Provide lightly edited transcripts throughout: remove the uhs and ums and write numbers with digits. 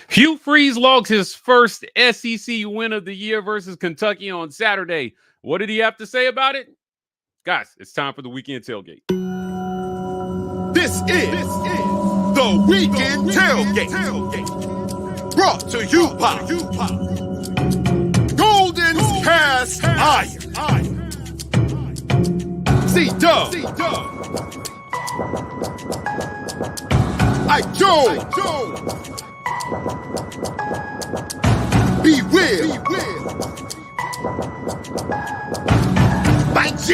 Hugh Freeze logs his first SEC win of the year versus Kentucky on Saturday. What did he have to say about it? Guys, it's time for the weekend tailgate. This is the weekend tailgate. Brought to you by Golden's Cast Iron. C-Dub. I Joe. Be Will. By G.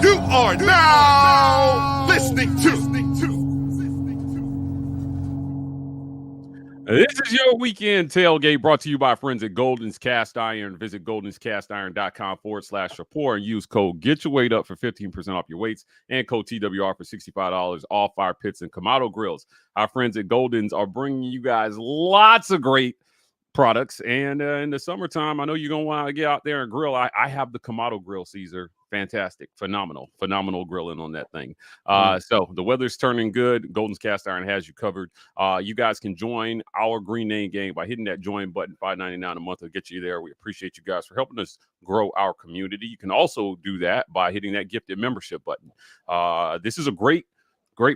You are now listening to. This is your weekend tailgate brought to you by friends at Golden's Cast Iron. Visit goldenscastiron.com/support and use code Get Your Weight Up for 15% off your weights and code TWR for $65 off fire pits and Kamado grills. Our friends at Golden's are bringing you guys lots of great products. And in the summertime, I know you're going to want to get out there and grill. I have the Kamado grill, Caesar. Fantastic. Phenomenal grilling on that thing. So the weather's turning good. Golden's Cast Iron has you covered. You guys can join our Green Name Gang by hitting that join button. $5.99 a month will get you there. We appreciate you guys for helping us grow our community. You can also do that by hitting that gifted membership button. This is a great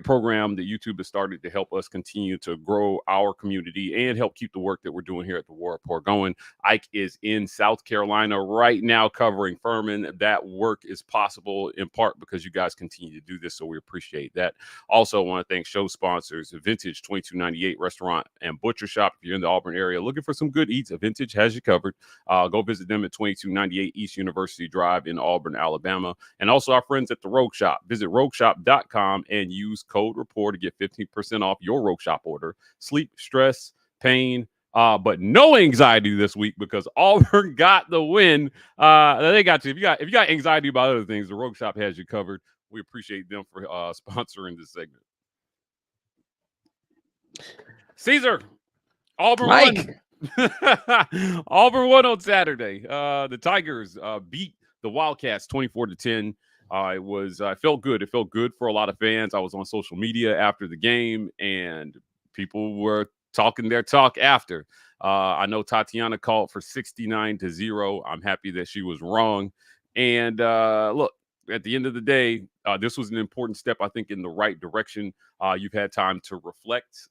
program that YouTube has started to help us continue to grow our community and help keep the work that we're doing here at the War Report going. Ike is in South Carolina right now covering Furman. That work is possible in part because you guys continue to do this, so we appreciate that. Also, I want to thank show sponsors, Vintage 2298 Restaurant and Butcher Shop. If you're in the Auburn area looking for some good eats, Vintage has you covered. Go visit them at 2298 East University Drive in Auburn, Alabama. And also our friends at the Rogue Shop. Visit rogueshop.com and use code REPORT to get 15% off your Rogue Shop order. Sleep, stress, pain, but no anxiety this week because Auburn got the win. They got you. If you got anxiety about other things, the Rogue Shop has you covered. We appreciate them for sponsoring this segment. Caesar, Auburn Mike. won. Auburn won on Saturday. The Tigers beat the Wildcats 24-10. It felt good. It felt good for a lot of fans. I was on social media after the game, and people were talking their talk after. I know Tatiana called for 69-0. I'm happy that she was wrong. And look, at the end of the day, this was an important step, I think, in the right direction. You've had time to reflect.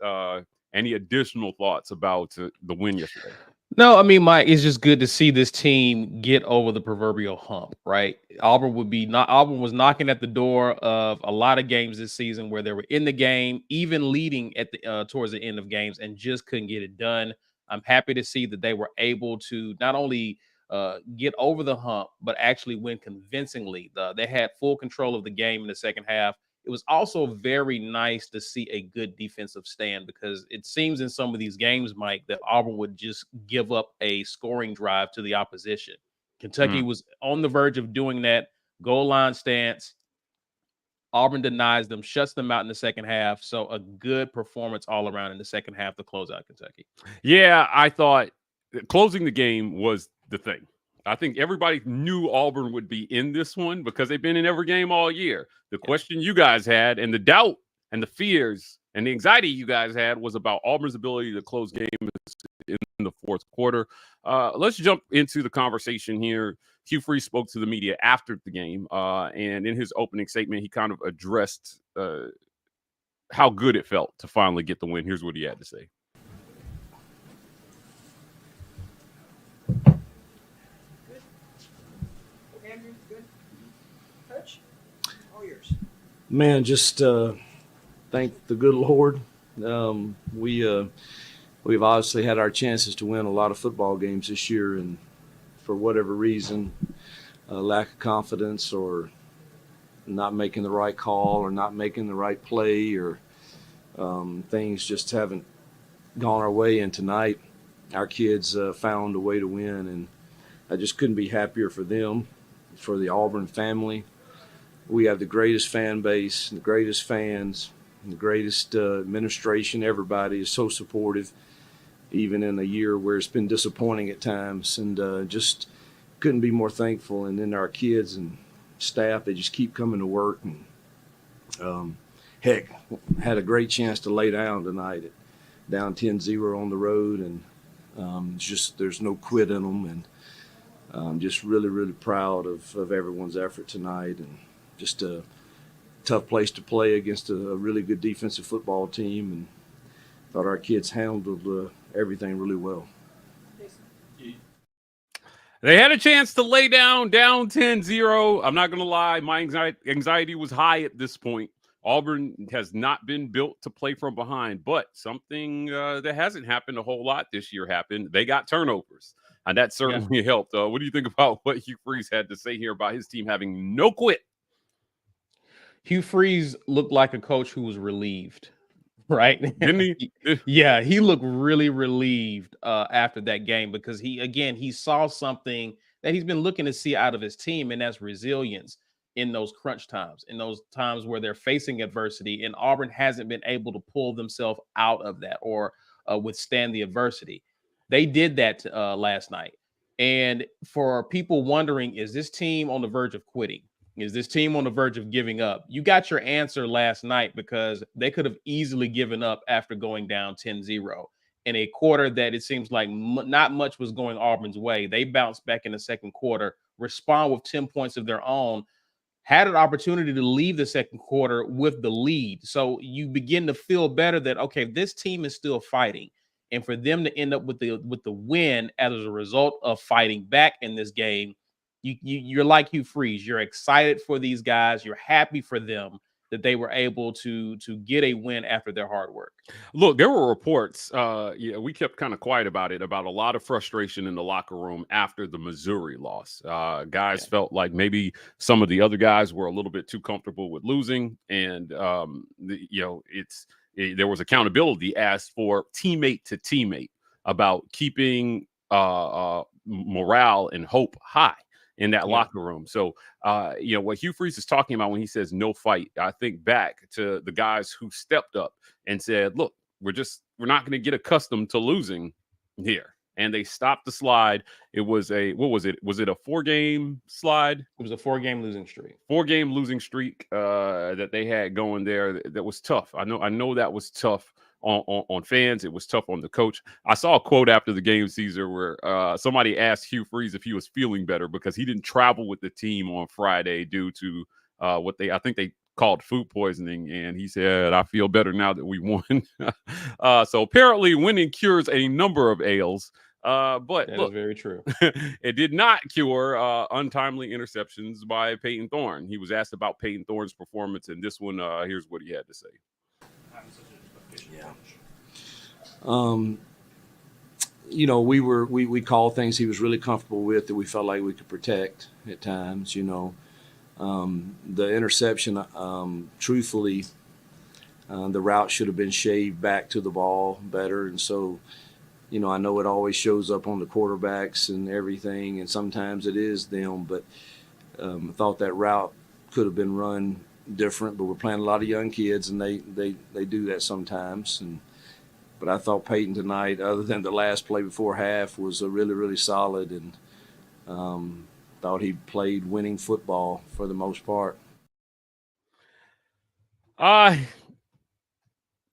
Any additional thoughts about the win yesterday? No, I mean, Mike, it's just good to see this team get over the proverbial hump, right? Auburn was knocking at the door of a lot of games this season where they were in the game, even leading at the towards the end of games, and just couldn't get it done. I'm happy to see that they were able to not only get over the hump, but actually win convincingly. They had full control of the game in the second half. It was also very nice to see a good defensive stand because it seems in some of these games, Mike, that Auburn would just give up a scoring drive to the opposition. Kentucky was on the verge of doing that. Goal line stance. Auburn denies them, shuts them out in the second half. So a good performance all around in the second half to close out Kentucky. Yeah, I thought closing the game was the thing. I think everybody knew Auburn would be in this one because they've been in every game all year. The question you guys had and the doubt and the fears and the anxiety you guys had was about Auburn's ability to close games in the fourth quarter. Let's jump into the conversation here. Hugh Freeze spoke to the media after the game, and in his opening statement, he kind of addressed how good it felt to finally get the win. Here's what he had to say. Man, just thank the good Lord. We've obviously had our chances to win a lot of football games this year, and for whatever reason, lack of confidence or not making the right call or not making the right play or things just haven't gone our way. And tonight, our kids found a way to win, and I just couldn't be happier for them, for the Auburn family. We have the greatest fan base, the greatest fans, the greatest administration. Everybody is so supportive, even in a year where it's been disappointing at times. And just couldn't be more thankful. And then our kids and staff, they just keep coming to work. And heck, had a great chance to lay down tonight, down 10-0 on the road, and just there's no quit in them, and I'm just really, really proud of everyone's effort tonight, and just a tough place to play against a really good defensive football team, and thought our kids handled everything really well. They had a chance to lay down 10-0. I'm not going to lie. My anxiety was high at this point. Auburn has not been built to play from behind, but something that hasn't happened a whole lot this year happened. They got turnovers, and that certainly helped. What do you think about what Hugh Freeze had to say here about his team having no quit? Hugh Freeze looked like a coach who was relieved, right? Didn't he? Yeah, he looked really relieved after that game, because he saw something that he's been looking to see out of his team, and that's resilience in those crunch times, in those times where they're facing adversity, and Auburn hasn't been able to pull themselves out of that or withstand the adversity. They did that last night. And for people wondering, is this team on the verge of quitting? Is this team on the verge of giving up? You got your answer last night, because they could have easily given up after going down 10-0 in a quarter that it seems like not much was going Auburn's way. They bounced back in the second quarter, respond with 10 points of their own, had an opportunity to leave the second quarter with the lead. So you begin to feel better that, okay, this team is still fighting. And for them to end up with the win as a result of fighting back in this game, you're like Hugh Freeze. You're excited for these guys. You're happy for them that they were able to get a win after their hard work. Look, there were reports. We kept kind of quiet about it, about a lot of frustration in the locker room after the Missouri loss. Guys felt like maybe some of the other guys were a little bit too comfortable with losing, and there was accountability asked for teammate to teammate about keeping morale and hope high in that locker room. So, what Hugh Freeze is talking about when he says no fight, I think back to the guys who stepped up and said, look, we're not going to get accustomed to losing here. And they stopped the slide. It was Was it a 4-game slide? It was a 4-game losing streak. 4-game losing streak that they had going there. That was tough. I know that was tough on fans. It was tough on the coach. I saw a quote after the game, Caesar, where somebody asked Hugh Freeze if he was feeling better because he didn't travel with the team on Friday due to I think they called food poisoning, and he said, I feel better now that we won. So apparently winning cures a number of ails. But that look, is very true. It did not cure untimely interceptions by Payton Thorne. He was asked about Payton Thorne's performance, and this one, here's what he had to say. We called things he was really comfortable with that we felt like we could protect at times. The interception, truthfully, the route should have been shaved back to the ball better, and so I know it always shows up on the quarterbacks and everything, and sometimes it is them, but I thought that route could have been run different, but we're playing a lot of young kids, and they do that sometimes. But I thought Payton tonight, other than the last play before half, was a really, really solid, and thought he played winning football for the most part.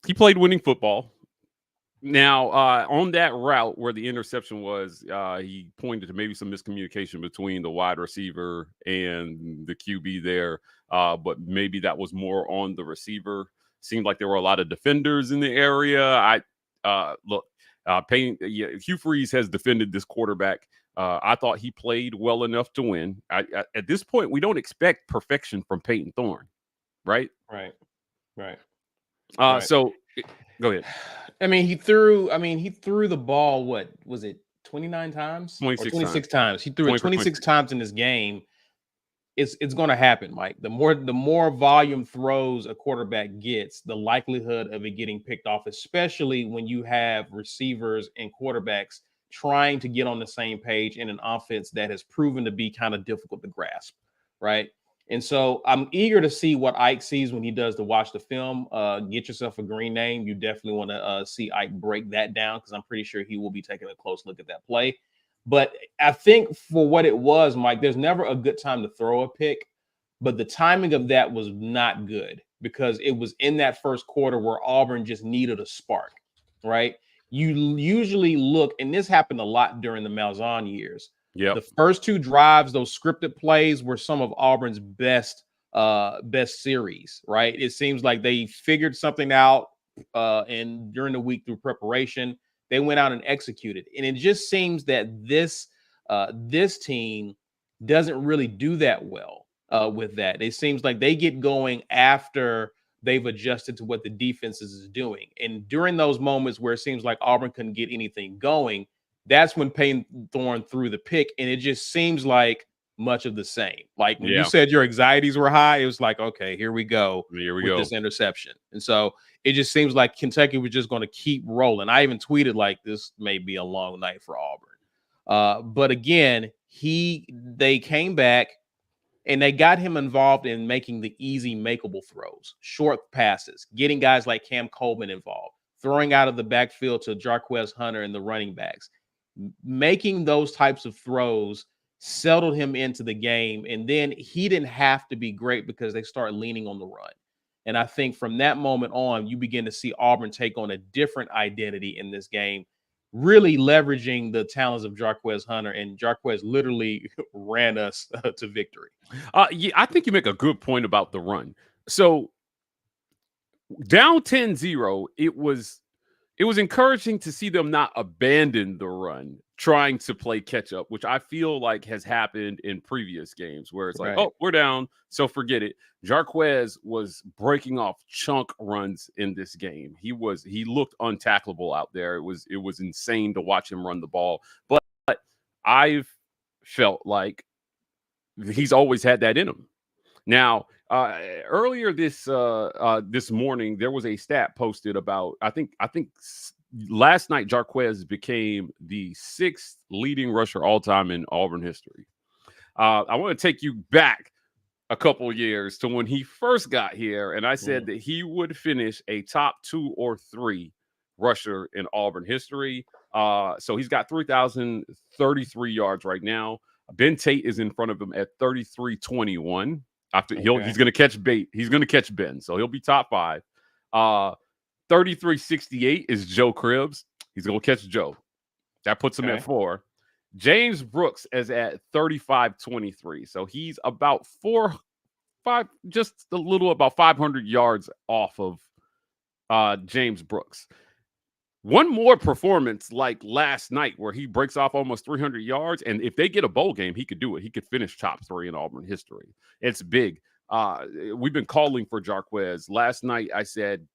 He played winning football. Now, on that route where the interception was, he pointed to maybe some miscommunication between the wide receiver and the QB there, but maybe that was more on the receiver. Seemed like there were a lot of defenders in the area. Hugh Freeze has defended this quarterback. I thought he played well enough to win. At this point, we don't expect perfection from Payton Thorne, right? Right. So go ahead. He threw the ball, what was it, 29 times? 26 times. He threw it 26 times in this game. It's going to happen, Mike. The more volume throws a quarterback gets, the likelihood of it getting picked off, especially when you have receivers and quarterbacks trying to get on the same page in an offense that has proven to be kind of difficult to grasp, right? And so I'm eager to see what Ike sees when he does the watch the film. Get yourself a green name. You definitely want to see Ike break that down, because I'm pretty sure he will be taking a close look at that play. But I think for what it was, Mike, there's never a good time to throw a pick, but the timing of that was not good. because it was in that first quarter where Auburn just needed a spark, right? You usually look, and this happened a lot during the Malzahn years. Yeah. The first two drives, those scripted plays, were some of Auburn's best series, right? It seems like they figured something out and during the week through preparation, they went out and executed. And it just seems that this team doesn't really do that well with that. It seems like they get going after they've adjusted to what the defense is doing. And during those moments where it seems like Auburn couldn't get anything going, that's when Payton Thorne threw the pick. And it just seems like much of the same. Like when you said your anxieties were high, it was like, okay, here we go. This interception. And so it just seems like Kentucky was just going to keep rolling. I even tweeted like, this may be a long night for Auburn. But again, they came back and they got him involved in making the easy makeable throws, short passes, getting guys like Cam Coleman involved, throwing out of the backfield to Jarquez Hunter and the running backs. Making those types of throws settled him into the game. And then he didn't have to be great because they start leaning on the run. And I think from that moment on, you begin to see Auburn take on a different identity in this game, really leveraging the talents of Jarquez Hunter. And Jarquez literally ran us to victory. Yeah, I think you make a good point about the run. So down 10-0, it was encouraging to see them not abandon the run, trying to play catch up, which I feel like has happened in previous games where it's like, oh, we're down, so forget it. Jarquez was breaking off chunk runs in this game. He looked untackleable out there. It was insane to watch him run the ball. But I've felt like he's always had that in him. Now, earlier this morning, there was a stat posted about, I think last night, Jarquez became the 6th leading rusher all time in Auburn history. I want to take you back a couple years to when he first got here, and I said that he would finish a top 2 or 3 rusher in Auburn history. So he's got 3,033 yards right now. Ben Tate is in front of him at 3,321. After he's going to catch bait. He's going to catch Ben, so he'll be top 5. 3,368 is Joe Cribbs. He's going to catch Joe. That puts him at 4. James Brooks is at 3,523. So he's about just a little about 500 yards off of James Brooks. One more performance like last night where he breaks off almost 300 yards. And if they get a bowl game, he could do it. He could finish top 3 in Auburn history. It's big. We've been calling for Jarquez. Last night I said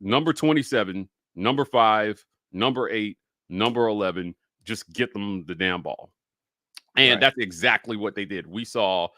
number 27, number 5, number 8, number 11, just get them the damn ball. And that's exactly what they did. We saw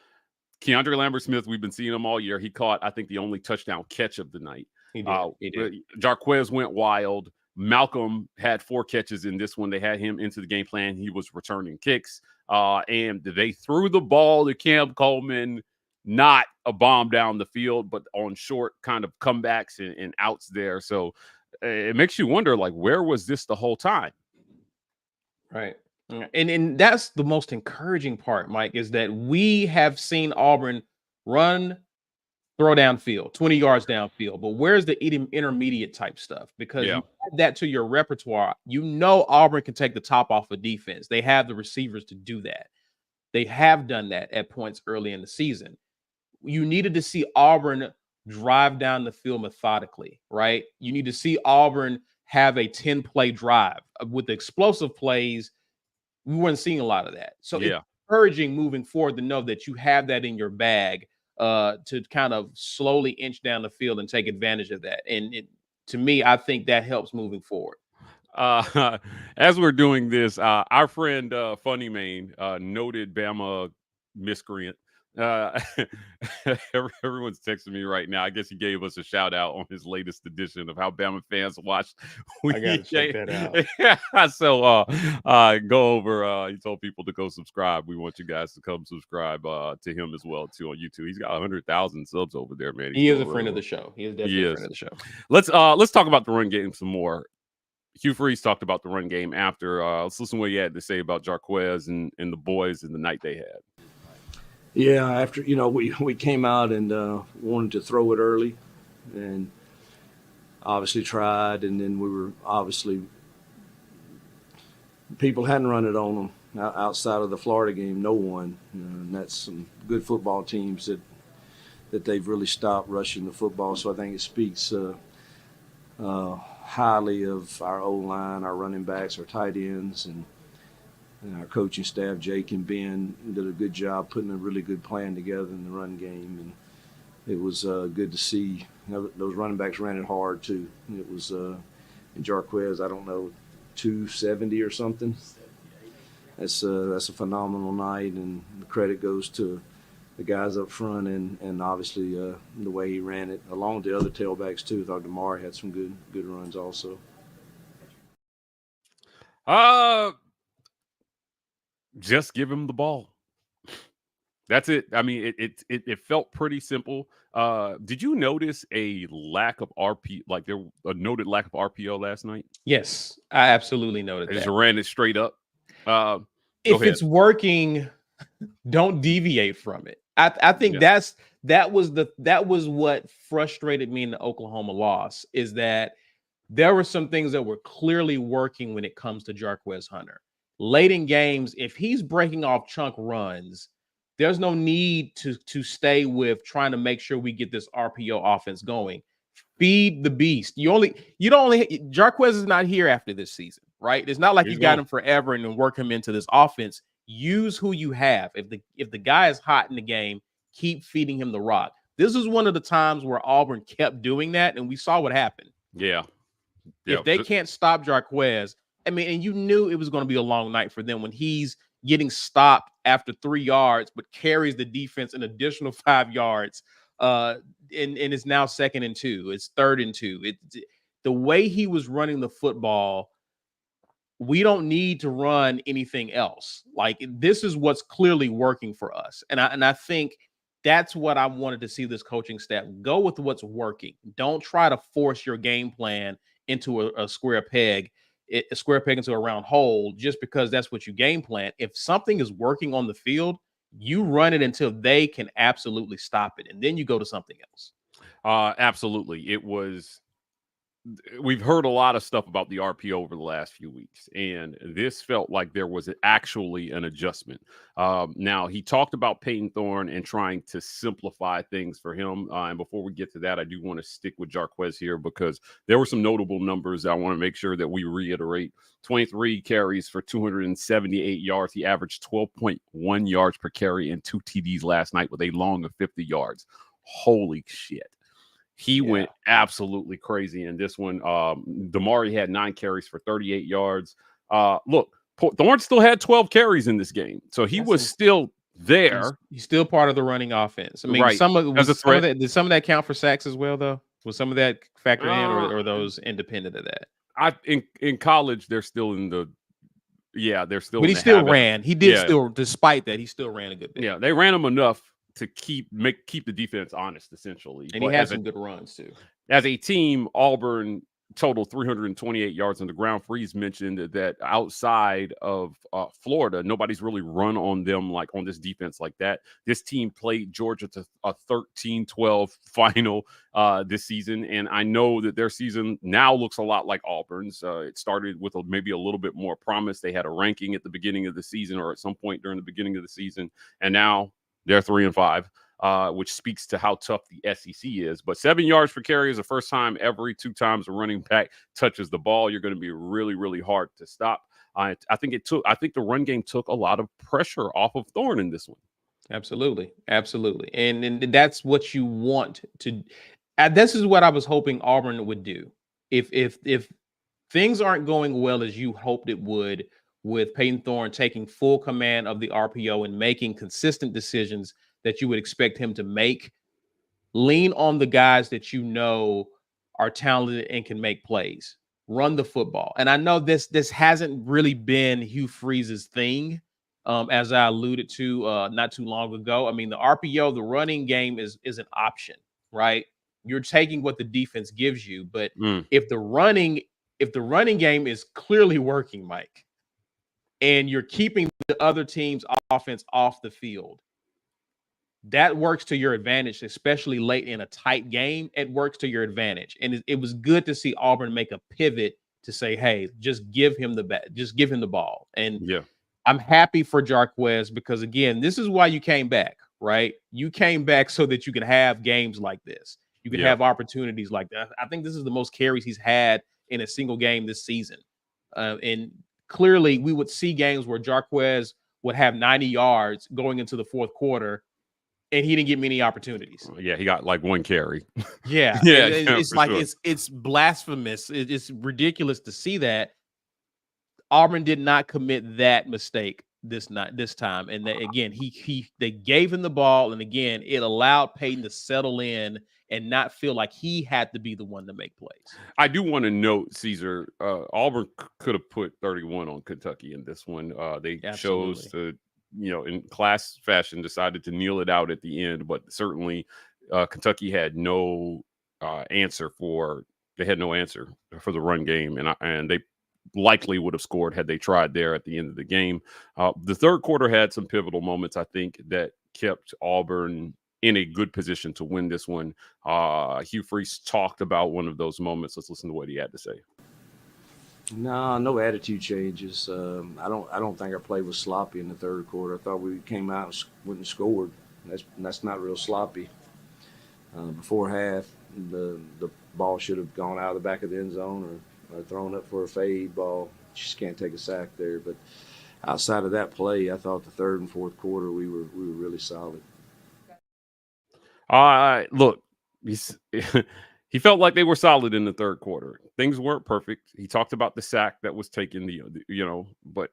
Kendra Lambert Smith. We've been seeing him all year. He caught, I think, the only touchdown catch of the night. He did. Jarquez went wild. Malcolm had 4 catches in this one. They had him into the game plan. He was returning kicks. And they threw the ball to Cam Coleman, not a bomb down the field, but on short kind of comebacks and outs there. So it makes you wonder, like, where was this the whole time? Right. And that's the most encouraging part, Mike, is that we have seen Auburn run, throw downfield, 20 yards downfield. But where's the intermediate type stuff? Because you add that to your repertoire. You know Auburn can take the top off of defense. They have the receivers to do that. They have done that at points early in the season. You needed to see Auburn drive down the field methodically, right? You need to see Auburn have a 10-play drive with the explosive plays. We weren't seeing a lot of that. So it's encouraging moving forward to know that you have that in your bag to kind of slowly inch down the field and take advantage of that. And to me, I think that helps moving forward. As we're doing this, our friend Funny Main, noted Bama miscreant. Everyone's texting me right now. I guess he gave us a shout out on his latest edition of how Bama fans watch. I gotta check that out. So go over. He told people to go subscribe. We want you guys to come subscribe to him as well too on YouTube. He's got 100,000 subs over there, man. He is a friend of the show. He is definitely a friend of the show. Let's talk about the run game some more. Hugh Freeze talked about the run game after. Let's listen to what he had to say about Jarquez and the boys and the night they had. Yeah, after we came out and wanted to throw it early, and obviously tried, and then we were obviously people hadn't run it on them outside of the Florida game. No one, and that's some good football teams that they've really stopped rushing the football. So I think it speaks highly of our O-line, our running backs, our tight ends, and our coaching staff. Jake and Ben did a good job putting a really good plan together in the run game, and it was good to see. Those running backs ran it hard too. It was and Jarquez, I don't know, 270 or something. That's a phenomenal night, and the credit goes to the guys up front and obviously the way he ran it, along with the other tailbacks too. I thought Damari had some good runs also. Just give him the ball. That's it. I mean, it felt pretty simple. Did you notice a lack of RP? Like there a noted lack of RPO last night? Yes, I absolutely noted They that. just ran it straight up. If it's working, don't deviate from it. I think that was what frustrated me in the Oklahoma loss, is that there were some things that were clearly working when it comes to Jarquez Hunter. Late in games, if he's breaking off chunk runs, there's no need to stay with trying to make sure we get this RPO offense going. Feed the beast. Jarquez is not here after this season, right? It's not like you got him forever and then work him into this offense. Use who you have. If the guy is hot in the game, keep feeding him the rock. This is one of the times where Auburn kept doing that, and we saw what happened. Yeah. If they can't stop Jarquez, I mean, and you knew it was going to be a long night for them when he's getting stopped after 3 yards, but carries the defense an additional 5 yards. And it's now 2nd and 2. It's 3rd and 2. The way he was running the football, we don't need to run anything else. Like, this is what's clearly working for us. And I think that's what I wanted to see this coaching staff go with, what's working. Don't try to force your game plan into a square peg into a round hole just because that's what you game plan. If something is working on the field, you run it until they can absolutely stop it, and then you go to something else. Absolutely. We've heard a lot of stuff about the RPO over the last few weeks, and this felt like there was actually an adjustment. Now, he talked about Payton Thorne and trying to simplify things for him. And before we get to that, I do want to stick with Jarquez here because there were some notable numbers I want to make sure that we reiterate. 23 carries for 278 yards. He averaged 12.1 yards per carry and 2 TDs last night with a long of 50 yards. Holy shit. He went absolutely crazy in this one. Damari had 9 carries for 38 yards. Look, Thorne still had 12 carries in this game, so he was still there. He's still part of the running offense. I mean, right. some of did some of that count for sacks as well, though? Was some of that factored in, or those independent of that? In college, they're still in the. Yeah, they're still. But he still ran. He did still, despite that, he still ran a good bit. Yeah, they ran him enough to keep the defense honest, essentially. And he had some good runs too. As a team, Auburn total 328 yards on the ground. Freeze mentioned that outside of Florida, nobody's really run on them like on this defense like that. This team played Georgia to a 13-12 final this season, and I know that their season now looks a lot like Auburn's. It started with maybe a little bit more promise. They had a ranking at the beginning of the season or at some point during the beginning of the season, and now they're 3-5. Which speaks to how tough the SEC is. But 7 yards per carry is the first time every 2 times a running back touches the ball. You're going to be really, really hard to stop. I think the run game took a lot of pressure off of Thorne in this one. Absolutely. And that's what you want to. This is what I was hoping Auburn would do. If things aren't going well as you hoped it would, with Payton Thorne taking full command of the RPO and making consistent decisions that you would expect him to make, lean on the guys that you know are talented and can make plays. Run the football. And I know this hasn't really been Hugh Freeze's thing, as I alluded to not too long ago. I mean, the RPO, the running game is an option, right? You're taking what the defense gives you, but if the running game is clearly working, Mike, and you're keeping the other team's offense off the field, that works to your advantage, especially late in a tight game. It works to your advantage. And it was good to see Auburn make a pivot to say, hey, just give him the ball. And Yeah. I'm happy for Jarquez because, again, this is why you came back, right? You came back so that you can have games like this. You can have opportunities like that. I think this is the most carries he's had in a single game this season. And clearly we would see games where Jarquez would have 90 yards going into the fourth quarter, and he didn't get many opportunities. Yeah, he got like one carry. Yeah. Yeah, It's like sure. it's blasphemous. It's ridiculous to see that. Auburn did not commit that mistake this time. And that, again, they gave him the ball, and again, it allowed Payton to settle in and not feel like he had to be the one to make plays. I do want to note, Caesar, Auburn could have put 31 on Kentucky in this one. They chose to, in class fashion, decided to kneel it out at the end, but certainly Kentucky had no answer for the run game, and they likely would have scored had they tried there at the end of the game. The third quarter had some pivotal moments, I think, that kept Auburn in a good position to win this one. Hugh Freeze talked about one of those moments. Let's listen to what he had to say. No attitude changes. I don't think our play was sloppy in the third quarter. I thought we came out and went and scored. That's not real sloppy. Before half, the ball should have gone out of the back of the end zone or thrown up for a fade ball. Just can't take a sack there. But outside of that play, I thought the third and fourth quarter we were really solid. Look, he felt like they were solid in the third quarter. Things weren't perfect. He talked about the sack that was taken, but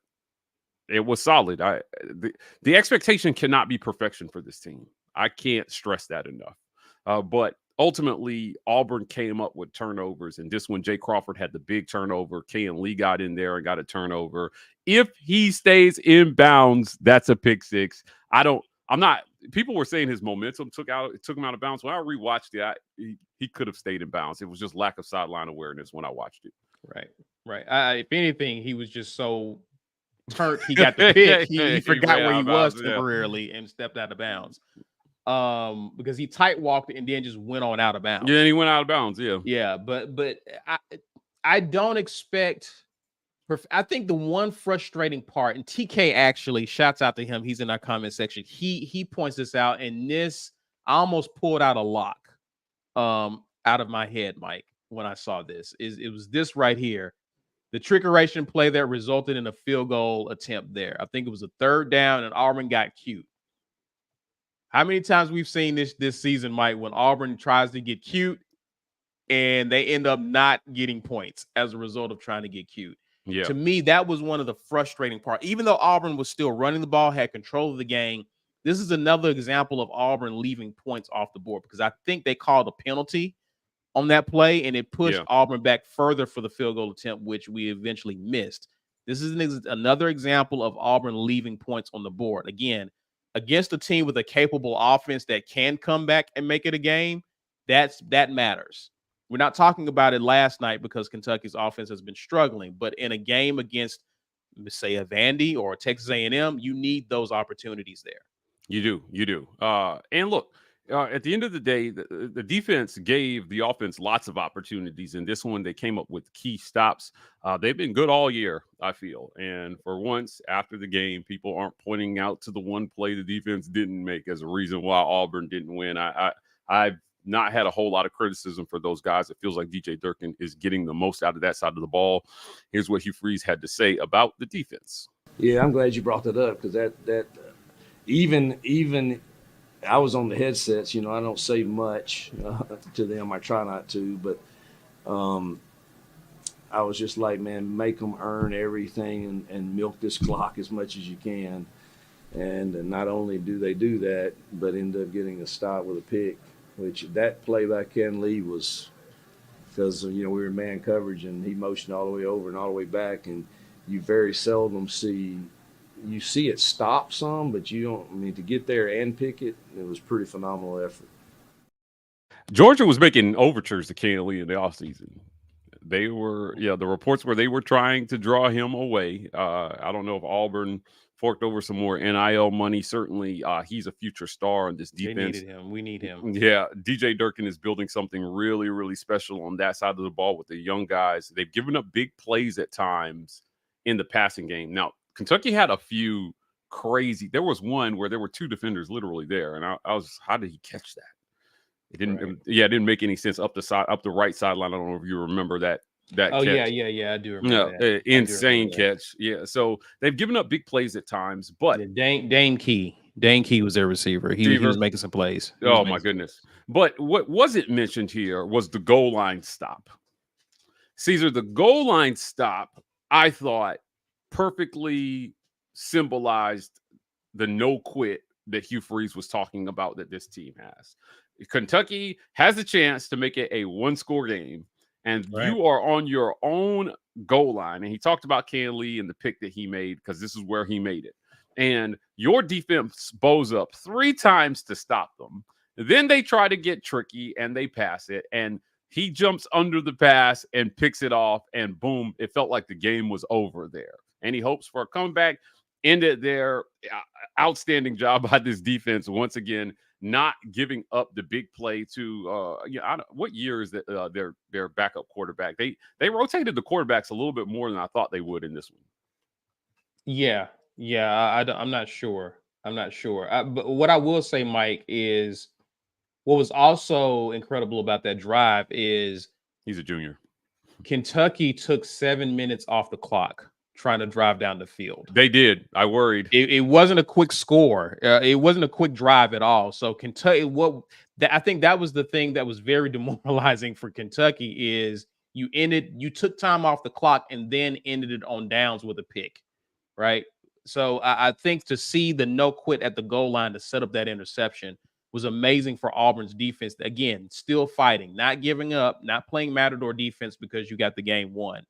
it was solid. The expectation cannot be perfection for this team. I can't stress that enough. But ultimately, Auburn came up with turnovers, and this one, Jay Crawford had the big turnover. Kayan Lee got in there and got a turnover. If he stays in bounds, that's a pick six. People were saying his momentum took him out of bounds. When I rewatched it, he could have stayed in bounds. It was just lack of sideline awareness when I watched it. Right. If anything, he was just so turned. He got the pick. He forgot where he was temporarily and stepped out of bounds. Because he tight walked and then just went on out of bounds. Yeah, and he went out of bounds. Yeah. Yeah, but I don't expect. I think the one frustrating part, and TK actually shouts out to him. He's in our comment section. He points this out, and this I almost pulled out a lock out of my head, Mike, when I saw this. It was this right here, the trickeration play that resulted in a field goal attempt there. I think it was a third down, and Auburn got cute. How many times we've seen this season, Mike, when Auburn tries to get cute and they end up not getting points as a result of trying to get cute? Yeah. To me, that was one of the frustrating parts. Even though Auburn was still running the ball, had control of the game, this is another example of Auburn leaving points off the board because I think they called a penalty on that play, and it pushed Auburn back further for the field goal attempt, which we eventually missed. This is another example of Auburn leaving points on the board. Again, against a team with a capable offense that can come back and make it a game, that matters. We're not talking about it last night because Kentucky's offense has been struggling, but in a game against, say, a Vandy or a Texas A&M, you need those opportunities there. You do. And look, at the end of the day, the defense gave the offense lots of opportunities. In this one, they came up with key stops. They've been good all year, I feel. And for once, after the game, people aren't pointing out to the one play the defense didn't make as a reason why Auburn didn't win. I've not had a whole lot of criticism for those guys. It feels like DJ Durkin is getting the most out of that side of the ball. Here's what Hugh Freeze had to say about the defense. Yeah, I'm glad you brought that up because that even I was on the headsets. I don't say much to them. I try not to, but I was just like, man, make them earn everything and milk this clock as much as you can. And not only do they do that, but end up getting a stop with a pick. Which that play by Ken Lee was because, we were in man coverage and he motioned all the way over and all the way back. And you very seldom see it stop some, but you don't, to get there and pick it, it was pretty phenomenal effort. Georgia was making overtures to Ken Lee in the offseason. They were, the reports were they were trying to draw him away. I don't know if Auburn forked over some more NIL money. Certainly, he's a future star on this defense. They needed him. We need him. Yeah, DJ Durkin is building something really, really special on that side of the ball with the young guys. They've given up big plays at times in the passing game. Now, Kentucky had a few crazy. There was one where there were 2 defenders literally there, and I was, how did he catch that? It didn't. Right. It didn't make any sense up the right sideline. I don't know if you remember that. Oh, catch. yeah. I do remember that. Insane catch. Yeah. So they've given up big plays at times, but Dane Key was their receiver. He was making some plays. Oh my goodness. But what wasn't mentioned here was the goal line stop. Caesar, the goal line stop, I thought perfectly symbolized the no quit that Hugh Freeze was talking about that this team has. Kentucky has a chance to make it a 1-score game. And you are on your own goal line. And he talked about Ken Lee and the pick that he made because this is where he made it. And your defense bows up 3 times to stop them. Then they try to get tricky and they pass it. And he jumps under the pass and picks it off. And boom, it felt like the game was over there. And he hopes for a comeback. Ended there. Outstanding job by this defense once again. Not giving up the big play to what year is that their backup quarterback? They rotated the quarterbacks a little bit more than I thought they would in this one. Yeah. I'm not sure. But what I will say, Mike, is what was also incredible about that drive is he's a junior. Kentucky took 7 minutes off the clock trying to drive down the field. They did. I worried. It wasn't a quick score. It wasn't a quick drive at all. So Kentucky, I think that was the thing that was very demoralizing for Kentucky is you took time off the clock and then ended it on downs with a pick, right? So I think to see the no quit at the goal line to set up that interception was amazing for Auburn's defense. Again, still fighting, not giving up, not playing matador defense because you got the game won.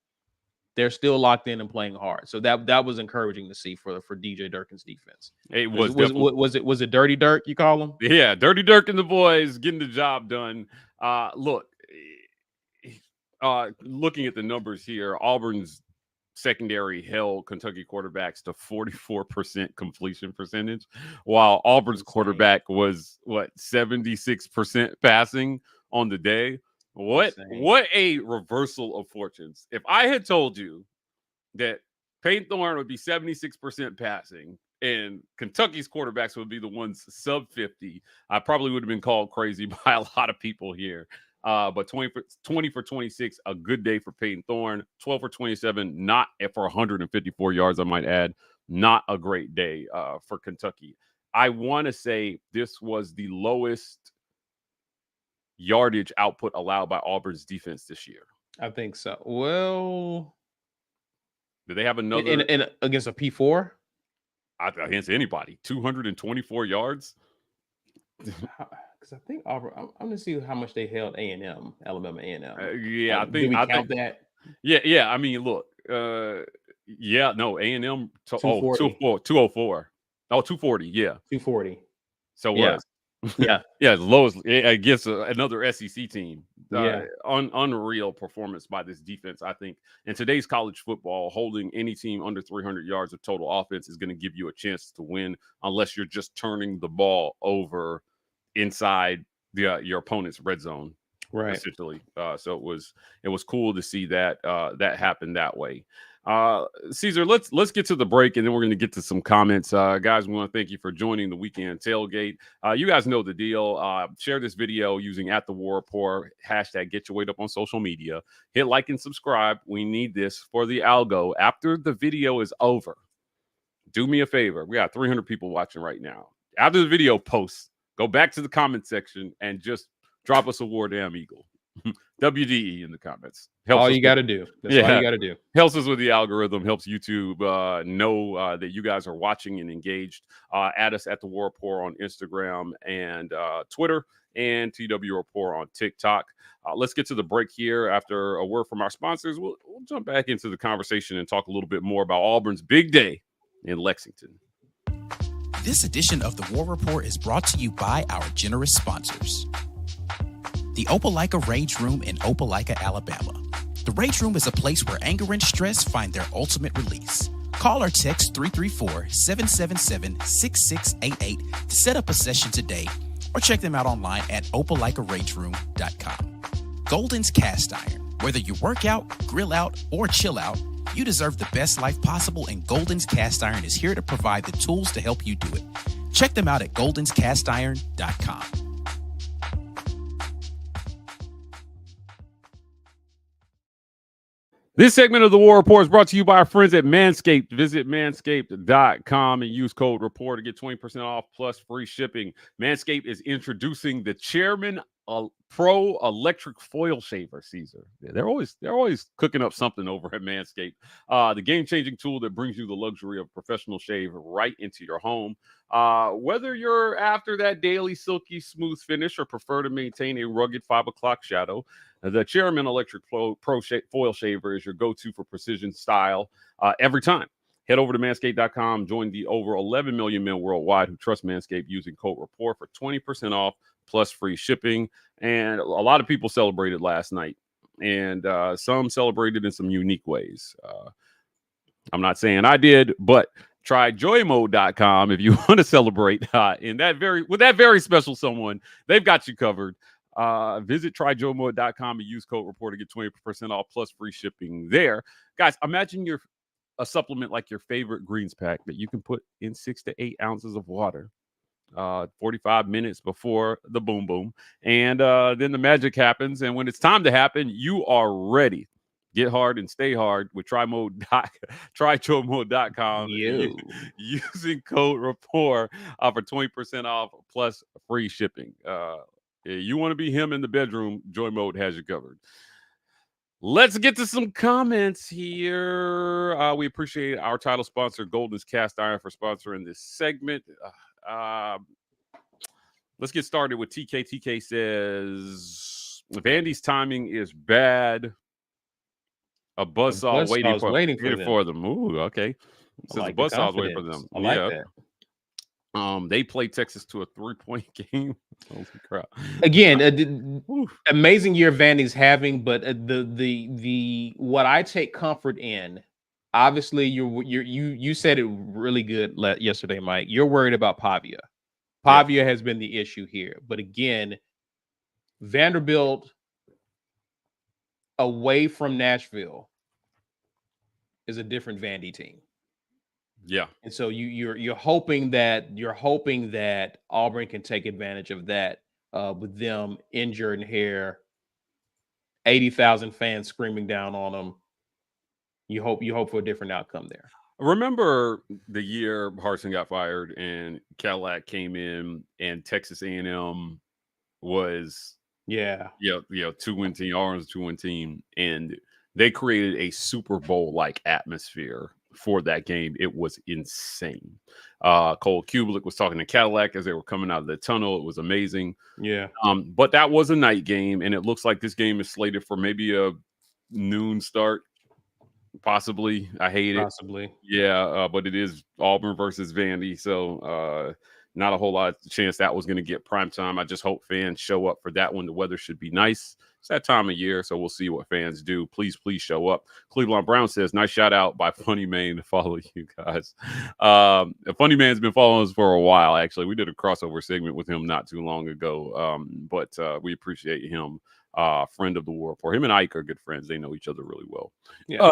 They're still locked in and playing hard. So that was encouraging to see for DJ Durkin's defense. It was it Dirty Dirk, you call him? Yeah, Dirty Dirk and the boys getting the job done. Looking at the numbers here, Auburn's secondary held Kentucky quarterbacks to 44% completion percentage, while Auburn's quarterback was 76% passing on the day. What a reversal of fortunes. If I had told you that Payton Thorne would be 76% passing and Kentucky's quarterbacks would be the ones sub 50, I probably would have been called crazy by a lot of people here. But 20 for 26, a good day for Payton Thorne. 12 for 27, not for 154 yards, I might add. Not a great day for Kentucky. I want to say this was the lowest yardage output allowed by Auburn's defense this year. I think so. Well, do they have another in against a P4? Against anybody, 224 yards. Because I think Auburn. I'm going to see how much they held Alabama A&M. Yeah, I count that. Yeah. I mean, look. A&M. 204. Oh, 240. Yeah, 240. So yeah. Yeah, the lowest against another SEC team. Unreal performance by this defense, I think. In today's college football, holding any team under 300 yards of total offense is going to give you a chance to win unless you're just turning the ball over inside your opponent's red zone, right? Essentially. So it was cool to see that that happen that way. Caesar, let's get to the break and then we're going to get to some comments. Guys, we want to thank you for joining the weekend tailgate. You guys know the deal. Share this video using @TheWarReport, hashtag Get Your Weight Up on social media. Hit like and subscribe. We need this for the algo. After the video is over, do me a favor. We got 300 people watching right now. After the video posts, go back to the comment section and just drop us a War Damn Eagle. WDE in the comments. Helps all you got to do. That's all you got to do. Helps us with the algorithm. Helps YouTube know that you guys are watching and engaged. Add us at the War Report on Instagram and Twitter, and TW Report on TikTok. Let's get to the break here. After a word from our sponsors, we'll jump back into the conversation and talk a little bit more about Auburn's big day in Lexington. This edition of the War Report is brought to you by our generous sponsors. The Opelika Rage Room in Opelika, Alabama. The Rage Room is a place where anger and stress find their ultimate release. Call or text 334-777-6688 to set up a session today, or check them out online at opelikarangeroom.com. Golden's Cast Iron. Whether you work out, grill out, or chill out, you deserve the best life possible, and Golden's Cast Iron is here to provide the tools to help you do it. Check them out at goldenscastiron.com. This segment of the War Report is brought to you by our friends at Manscaped. Visit manscaped.com and use code REPORT to get 20% off plus free shipping. Manscaped is introducing the Chairman Pro Electric Foil Shaver, Caesar. Yeah, they're always cooking up something over at Manscaped. The game-changing tool that brings you the luxury of professional shave right into your home. Whether you're after that daily silky smooth finish or prefer to maintain a rugged 5 o'clock shadow, the Chairman Electric Foil Shaver is your go-to for precision style every time. Head over to manscaped.com. Join the over 11 million men worldwide who trust Manscaped using code REPORT for 20% off plus free shipping. And a lot of people celebrated last night, and some celebrated in some unique ways. I'm not saying I did, but try joymode.com if you want to celebrate with that very special someone. They've got you covered. Visit tryjoymode.com and use code REPORT to get 20% off plus free shipping there. Guys, imagine you're a supplement like your favorite greens pack that you can put in 6 to 8 ounces of water 45 minutes before the boom boom, and then the magic happens, and when it's time to happen, you are ready. Get hard and stay hard with tryjoymode.com using code REPORT for 20% off plus free shipping. You want to be him in the bedroom, Joy Mode has you covered. Let's get to some comments here. We appreciate our title sponsor, Golden's Cast Iron, for sponsoring this segment. Let's get started with TK. TK says, Vandy's timing is bad. A buzzsaw waiting for them. Ooh, okay. Says like a buzzsaw's waiting for them. I like that. They play Texas to a 3-point game. Holy crap! Again, amazing year Vandy's having, but the what I take comfort in, obviously you said it really good yesterday, Mike. You're worried about Pavia. Pavia has been the issue here, but again, Vanderbilt away from Nashville is a different Vandy team. Yeah. And so you're hoping that Auburn can take advantage of that with them injured and here, 80,000 fans screaming down on them. You hope for a different outcome there. Remember the year Harsin got fired and Cadillac came in and Texas A&M was 2-win team, Auburns 2-win team, and they created a Super Bowl like atmosphere for that game. It was insane. Cole Kubelik was talking to Cadillac as they were coming out of the tunnel. It was amazing. Yeah. But that was a night game, and it looks like this game is slated for maybe a noon start. Possibly. I hate it. Possibly. Yeah, but it is Auburn versus Vandy, so not a whole lot of chance that was going to get prime time. I just hope fans show up for that one. The weather should be nice. It's that time of year, so we'll see what fans do. Please show up. Cleveland Brown says, nice shout out by Funny Man to follow you guys. Funny Man's been following us for a while, actually. We did a crossover segment with him not too long ago, but we appreciate him. Friend of the War Report. Him and Ike are good friends. They know each other really well. Yeah.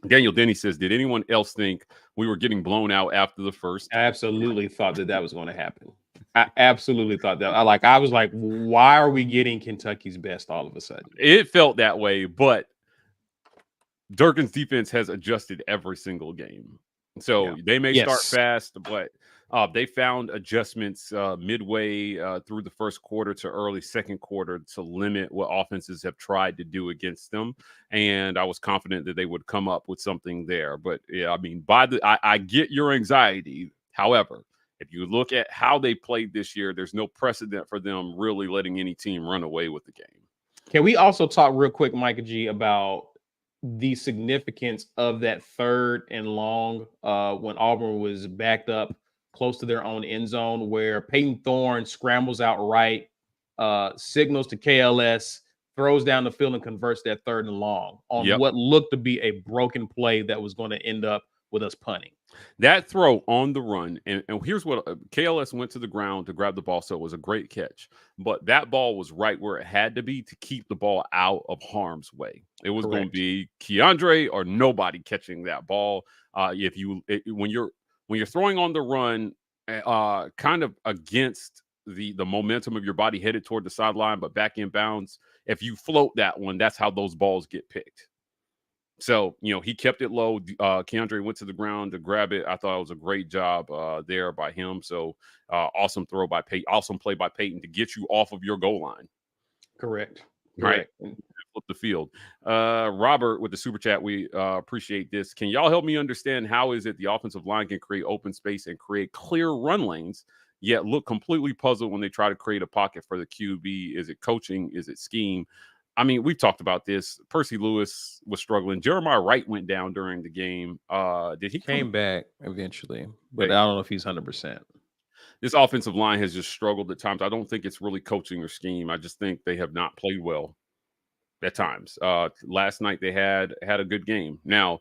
Daniel Denny says, did anyone else think we were getting blown out after the first? I absolutely thought that was going to happen. I absolutely thought that. I was like, why are we getting Kentucky's best all of a sudden? It felt that way, but Durkin's defense has adjusted every single game. So they may start fast, but they found adjustments midway through the first quarter to early second quarter to limit what offenses have tried to do against them. And I was confident that they would come up with something there. But yeah, I mean, I get your anxiety. However, if you look at how they played this year, there's no precedent for them really letting any team run away with the game. Can we also talk real quick, Micah G, about the significance of that 3rd and long when Auburn was backed up close to their own end zone, where Payton Thorne scrambles out right, signals to KLS, throws down the field and converts that 3rd and long on what looked to be a broken play that was going to end up with us punting. That throw on the run, and here's what KLS went to the ground to grab the ball, so it was a great catch. But that ball was right where it had to be to keep the ball out of harm's way. It was going to be Keandre or nobody catching that ball. When you're throwing on the run, kind of against the momentum of your body headed toward the sideline, but back in bounds, if you float that one, that's how those balls get picked. So, he kept it low. Keandre went to the ground to grab it. I thought it was a great job there by him. So, awesome throw by Payton. Awesome play by Payton to get you off of your goal line. Correct. Right. Flip the field. Robert with the super chat. We appreciate this. Can y'all help me understand how is it the offensive line can create open space and create clear run lanes, yet look completely puzzled when they try to create a pocket for the QB? Is it coaching? Is it scheme? I mean, we've talked about this. Percy Lewis was struggling. Jeremiah Wright went down during the game. Did he came back eventually? But I don't know if he's 100%. This offensive line has just struggled at times. I don't think it's really coaching or scheme. I just think they have not played well at times. Last night they had a good game. Now,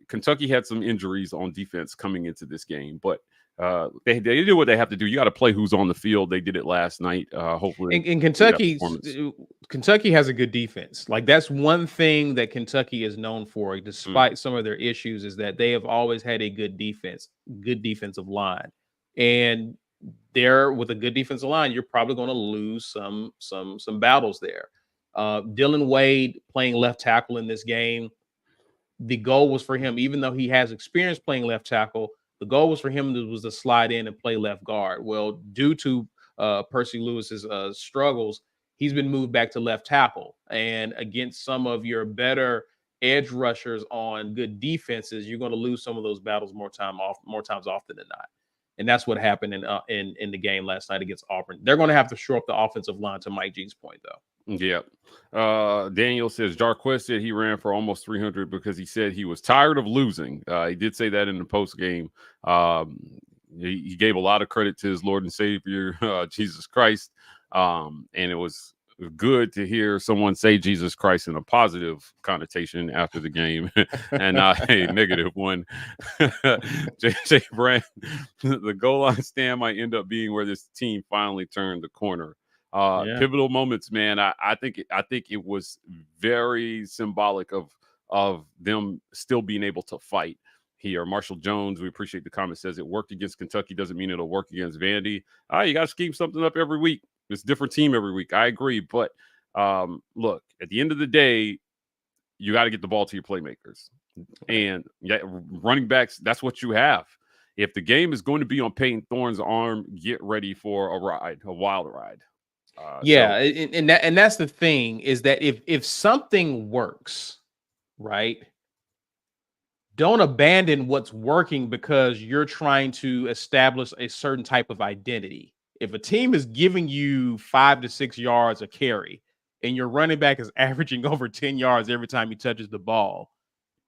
Kentucky had some injuries on defense coming into this game, but they do what they have to do. You got to play who's on the field. They did it last night. Hopefully, in Kentucky has a good defense. Like, that's one thing that Kentucky is known for, despite some of their issues, is that they have always had a good defensive line. And there, with a good defensive line, you're probably going to lose some battles there. Dylan Wade playing left tackle in this game. The goal was for him, even though he has experience playing left tackle, the goal was for him to slide in and play left guard. Well, due to Percy Lewis's struggles, he's been moved back to left tackle. And against some of your better edge rushers on good defenses, you're going to lose some of those battles more times often than not. And that's what happened in the game last night against Auburn. They're going to have to shore up the offensive line, to Mike G's point, though. Yeah. Daniel says Jarquez said he ran for almost 300 because he said he was tired of losing. He did say that in the post game. He gave a lot of credit to his Lord and Savior, Jesus Christ. And it was good to hear someone say Jesus Christ in a positive connotation after the game and not a negative one. JJ Brand, the goal line stand might end up being where this team finally turned the corner. Pivotal moments, man. I think it was very symbolic of them still being able to fight here. Marshall Jones, we appreciate the comment, says it worked against Kentucky doesn't mean it'll work against Vandy. You got to scheme something up every week. It's a different team every week. I agree, but look, at the end of the day, you got to get the ball to your playmakers and running backs. That's what you have. If the game is going to be on Payton Thorne's arm, get ready for a wild ride. And that's the thing, is that if something works, right, don't abandon what's working because you're trying to establish a certain type of identity. If a team is giving you 5 to 6 yards a carry and your running back is averaging over 10 yards every time he touches the ball,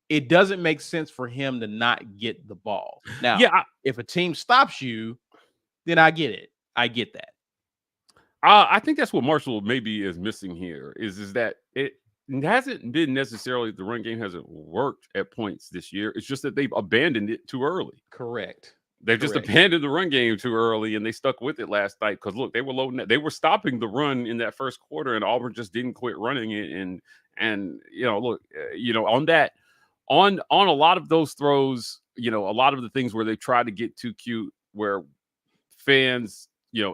it doesn't make sense for him to not get the ball. Now, if a team stops you, then I get it. I get that. I think that's what Marshall maybe is missing here is that it hasn't been necessarily the run game hasn't worked at points this year. It's just that they've abandoned it too early. Correct. They've just abandoned the run game too early, and they stuck with it last night because look, they were loading it. They were stopping the run in that first quarter, and Auburn just didn't quit running it. And look, on a lot of those throws, a lot of the things where they try to get too cute, where fans,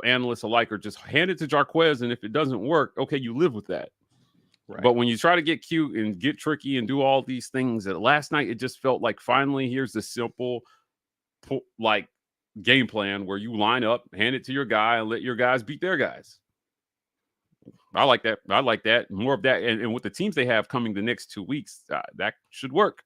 analysts alike are just hand it to Jarquez, and if it doesn't work, okay, you live with that. Right. But when you try to get cute and get tricky and do all these things, that last night it just felt like finally here's the simple game plan where you line up, hand it to your guy, and let your guys beat their guys. I like that. More of that. And with the teams they have coming the next 2 weeks, that should work.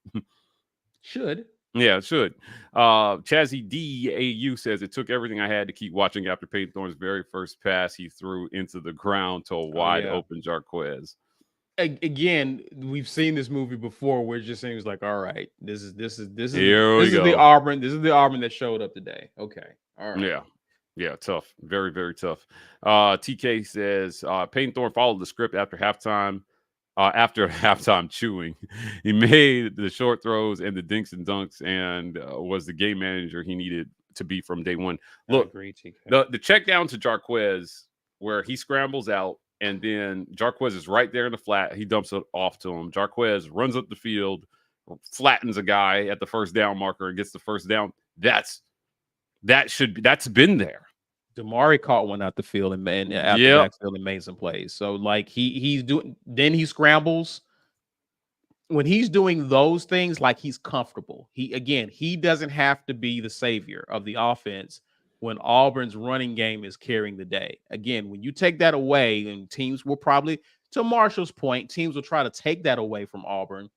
Should. Yeah, it should. Chazzy DAU says it took everything I had to keep watching after Payton Thorne's very first pass he threw into the ground to a wide open Jarquez. Again, we've seen this movie before where it just seems like, all right, this is the Auburn. This is the Auburn that showed up today. Okay. All right. Yeah, tough. Very, very tough. TK says Payton Thorne followed the script after halftime. after halftime chewing. He made the short throws and the dinks and dunks and was the game manager he needed to be from day one. Look, the check down to Jarquez where he scrambles out and then Jarquez is right there in the flat. He dumps it off to him. Jarquez runs up the field, flattens a guy at the first down marker and gets the first down. That's been there. Damari caught one out the field and out the backfield and made some plays. So like he's doing, then he scrambles. When he's doing those things, like he's comfortable. He doesn't have to be the savior of the offense when Auburn's running game is carrying the day. Again, when you take that away, and teams will probably, to Marshall's point, teams will try to take that away from Auburn.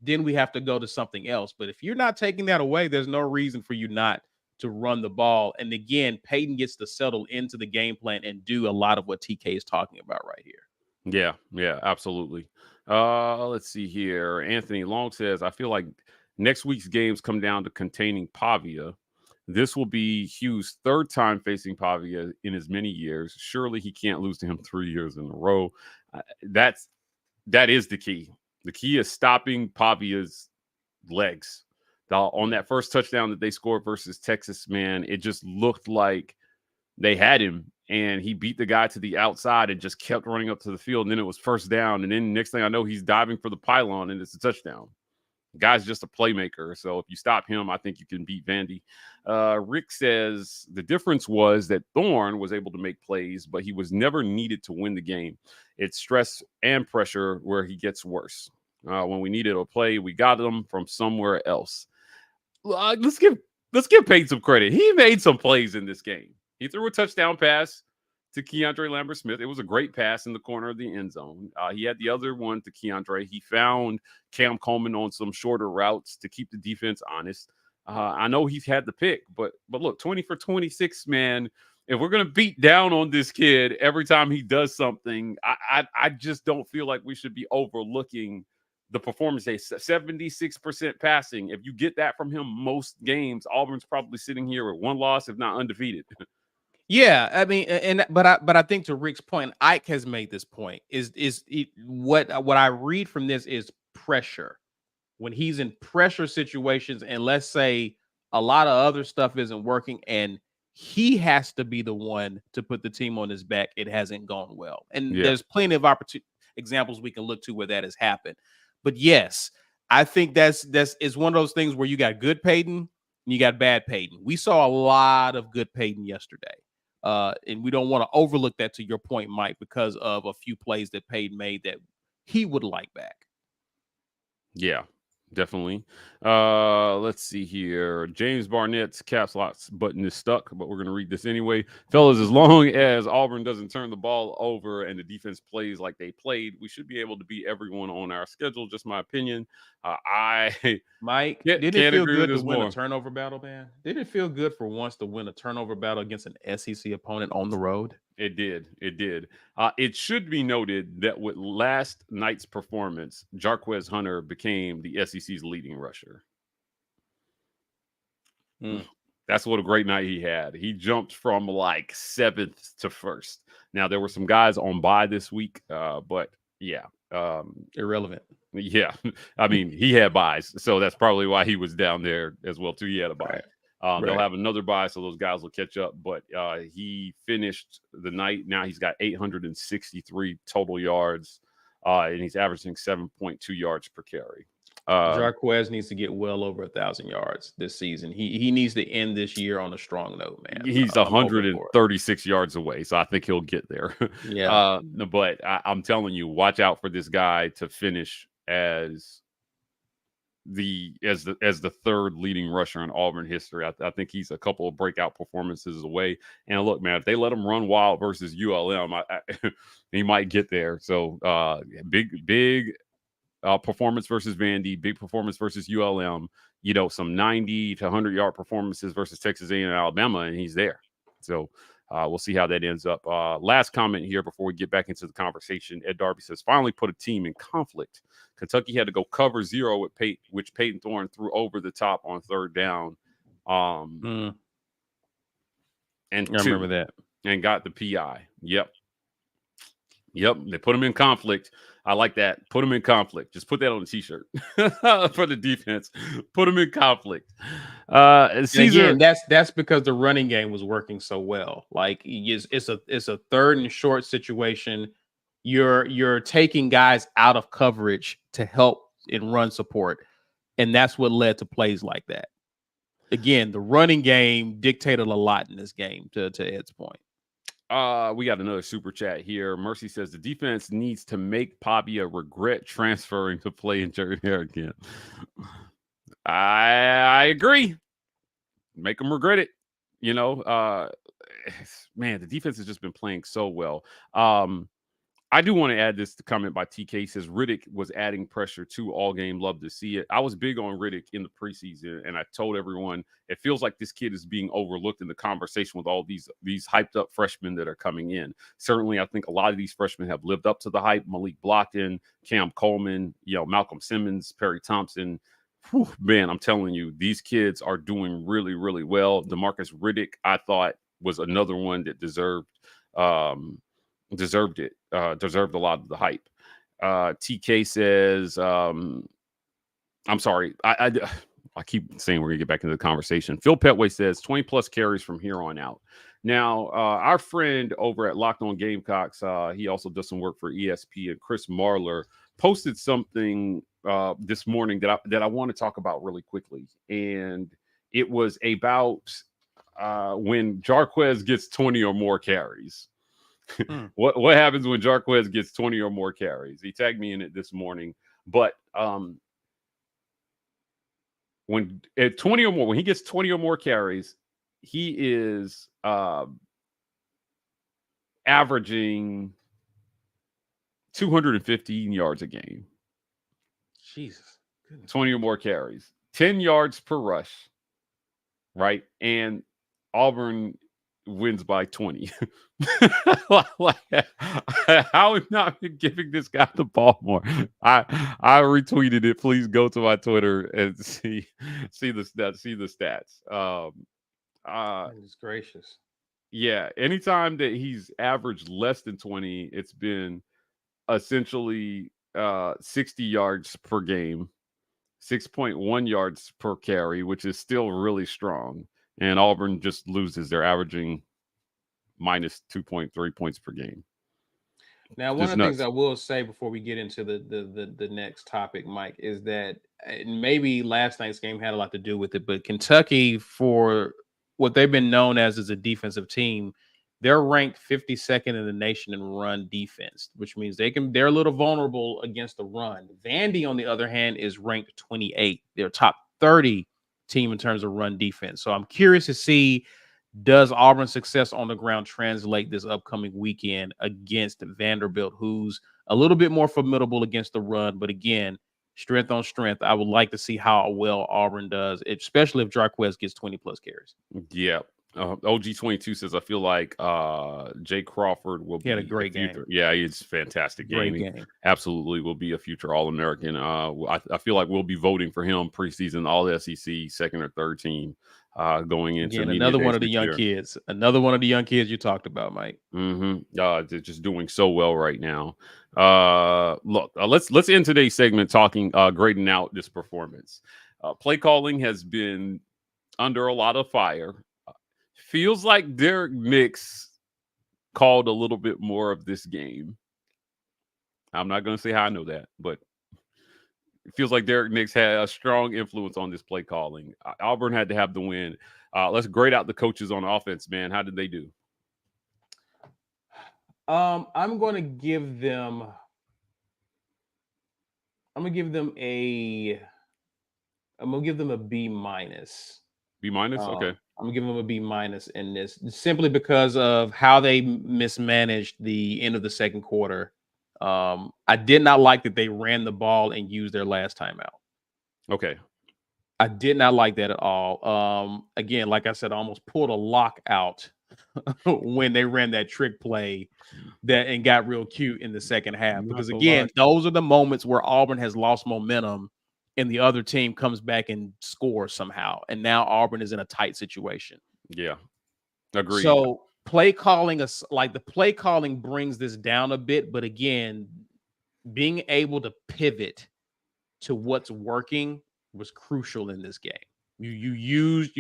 Then we have to go to something else. But if you're not taking that away, there's no reason for you not to run the ball. And again, Payton gets to settle into the game plan and do a lot of what TK is talking about right here. Yeah, absolutely. Let's see here. Anthony Long says, I feel like next week's games come down to containing Pavia. This will be Hugh's third time facing Pavia in as many years. Surely he can't lose to him 3 years in a row. That is the key. The key is stopping Pavia's legs. On that first touchdown that they scored versus Texas, man, it just looked like they had him and he beat the guy to the outside and just kept running up to the field. And then it was first down. And then next thing I know, he's diving for the pylon and it's a touchdown. The guy's just a playmaker. So if you stop him, I think you can beat Vandy. Rick says the difference was that Thorne was able to make plays, but he was never needed to win the game. It's stress and pressure where he gets worse. When we needed a play, we got him from somewhere else. Let's give Payton some credit. He made some plays in this game. He threw a touchdown pass to Kendra Lambert Smith. It was a great pass in the corner of the end zone. He had the other one to Kendra. He found Cam Coleman on some shorter routes to keep the defense honest. I know he's had the pick, but look, 20 for 26, man. If we're gonna beat down on this kid every time he does something, I just don't feel like we should be overlooking the performance day. 76% passing. If you get that from him most games, Auburn's probably sitting here with one loss, if not undefeated. Yeah, I mean, but I think to Rick's point, Ike has made this point. What I read from this is pressure. When he's in pressure situations, and let's say a lot of other stuff isn't working, and he has to be the one to put the team on his back, it hasn't gone well. And there's plenty of examples we can look to where that has happened. But yes, I think that's one of those things where you got good Payton and you got bad Payton. We saw a lot of good Payton yesterday. And we don't want to overlook that, to your point, Mike, because of a few plays that Payton made that he would like back. Yeah, definitely. Let's see here. James Barnett's caps lock button is stuck, but we're going to read this anyway. Fellas, as long as Auburn doesn't turn the ball over and the defense plays like they played, we should be able to beat everyone on our schedule. Just my opinion. Mid it feel good to win a turnover battle, man? Did it feel good for once to win a turnover battle against an SEC opponent on the road? It did. It should be noted that with last night's performance, Jarquez Hunter became the SEC's leading rusher. That's what a great night he had. He jumped from like 7th to 1st. Now, there were some guys on bye this week, but yeah. Irrelevant. Yeah. I mean, he had buys, so that's probably why he was down there as well, too. He had a bye. They'll have another bye, so those guys will catch up. But he finished the night. Now he's got 863 total yards, and he's averaging 7.2 yards per carry. Jarquez needs to get well over 1,000 yards this season. He needs to end this year on a strong note, man. He's 136 yards away, so I think he'll get there. Yeah. But I'm telling you, watch out for this guy to finish as the third leading rusher in Auburn history. I think he's a couple of breakout performances away. And look, man, if they let him run wild versus ULM, he might get there. So big performance versus Vandy, big performance versus ULM, some 90 to 100 yard performances versus Texas A&M and Alabama, and he's there. So we'll see how that ends up. Last comment here before we get back into the conversation. Ed Darby says, finally put a team in conflict. Kentucky had to go cover 0 with which Payton Thorne threw over the top on 3rd down. And I remember that. And got the PI. Yep. Yep, they put them in conflict. I like that. Put them in conflict. Just put that on a T-shirt for the defense. Put them in conflict. Caesar, and again, that's because the running game was working so well. Like it's a third and short situation. You're taking guys out of coverage to help in run support, and that's what led to plays like that. Again, the running game dictated a lot in this game. To Ed's point. We got another super chat here. Mercy says the defense needs to make Pavia regret transferring to play in Jordan Hare again. I agree. Make them regret it. You know, man, the defense has just been playing so well. I do want to add this comment by TK. He says Riddick was adding pressure to all game. Love to see it. I was big on Riddick in the preseason, and I told everyone it feels like this kid is being overlooked in the conversation with all these hyped up freshmen that are coming in. Certainly, I think a lot of these freshmen have lived up to the hype. Malik Blockton, Cam Coleman, Malcolm Simmons, Perry Thompson. Whew, man, I'm telling you, these kids are doing really, really well. DeMarcus Riddick, I thought, was another one that deserved it. Deserved a lot of the hype. TK says, I'm sorry. I keep saying we're going to get back into the conversation. Phil Petway says 20 plus carries from here on out. Now, our friend over at Locked On Gamecocks, he also does some work for ESPN, Chris Marler, posted something this morning that I want to talk about really quickly. And it was about when Jarquez gets 20 or more carries. What happens when Jarquez gets 20 or more carries? He tagged me in it this morning. But when he gets 20 or more carries, he is averaging 215 yards a game. Jesus. Goodness. 20 or more carries, 10 yards per rush, right? And Auburn wins by 20. How have not been giving this guy the ball more? I retweeted it. Please go to my Twitter and see the stats. Goodness gracious. Yeah, anytime that he's averaged less than 20, it's been essentially 60 yards per game, 6.1 yards per carry, which is still really strong. And Auburn just loses. They're averaging minus 2.3 points per game. Now, one of the things I will say before we get into the next topic, Mike, is that maybe last night's game had a lot to do with it, but Kentucky, for what they've been known as a defensive team, they're ranked 52nd in the nation in run defense, which means they're a little vulnerable against the run. Vandy, on the other hand, is ranked 28. They're top 30 team in terms of run defense. So I'm curious to see, does Auburn's success on the ground translate this upcoming weekend against Vanderbilt, who's a little bit more formidable against the run, but again, strength on strength. I would like to see how well Auburn does, especially if Jarquez gets 20 plus carries. Yeah. OG22 says, I feel like Jay Crawford will be a great game. Yeah, it's a fantastic game. Great game. Absolutely will be a future All-American. I feel like we'll be voting for him preseason, all SEC, second or third team going into another one of the young kids. Another one of the young kids you talked about, Mike. They're just doing so well right now. Look, let's end today's segment talking grading out this performance. Play calling has been under a lot of fire. Feels like Derek Nix called a little bit more of this game. I'm not going to say how I know that, but it feels like Derek Nix had a strong influence on this play calling. Auburn had to have the win. Let's grade out the coaches on offense, man. How did they do? I'm going to give them a B minus. B minus? Okay. I'm giving them a B minus in this, simply because of how they mismanaged the end of the second quarter. I did not like that they ran the ball and used their last timeout. Okay. I did not like that at all. Again, like I said, I almost pulled a lock out when they ran that trick play and got real cute in the second half. Because again, those are the moments where Auburn has lost momentum and the other team comes back and scores somehow. And now Auburn is in a tight situation. Yeah. Agreed. So play calling the play calling brings this down a bit, but again, being able to pivot to what's working was crucial in this game. You used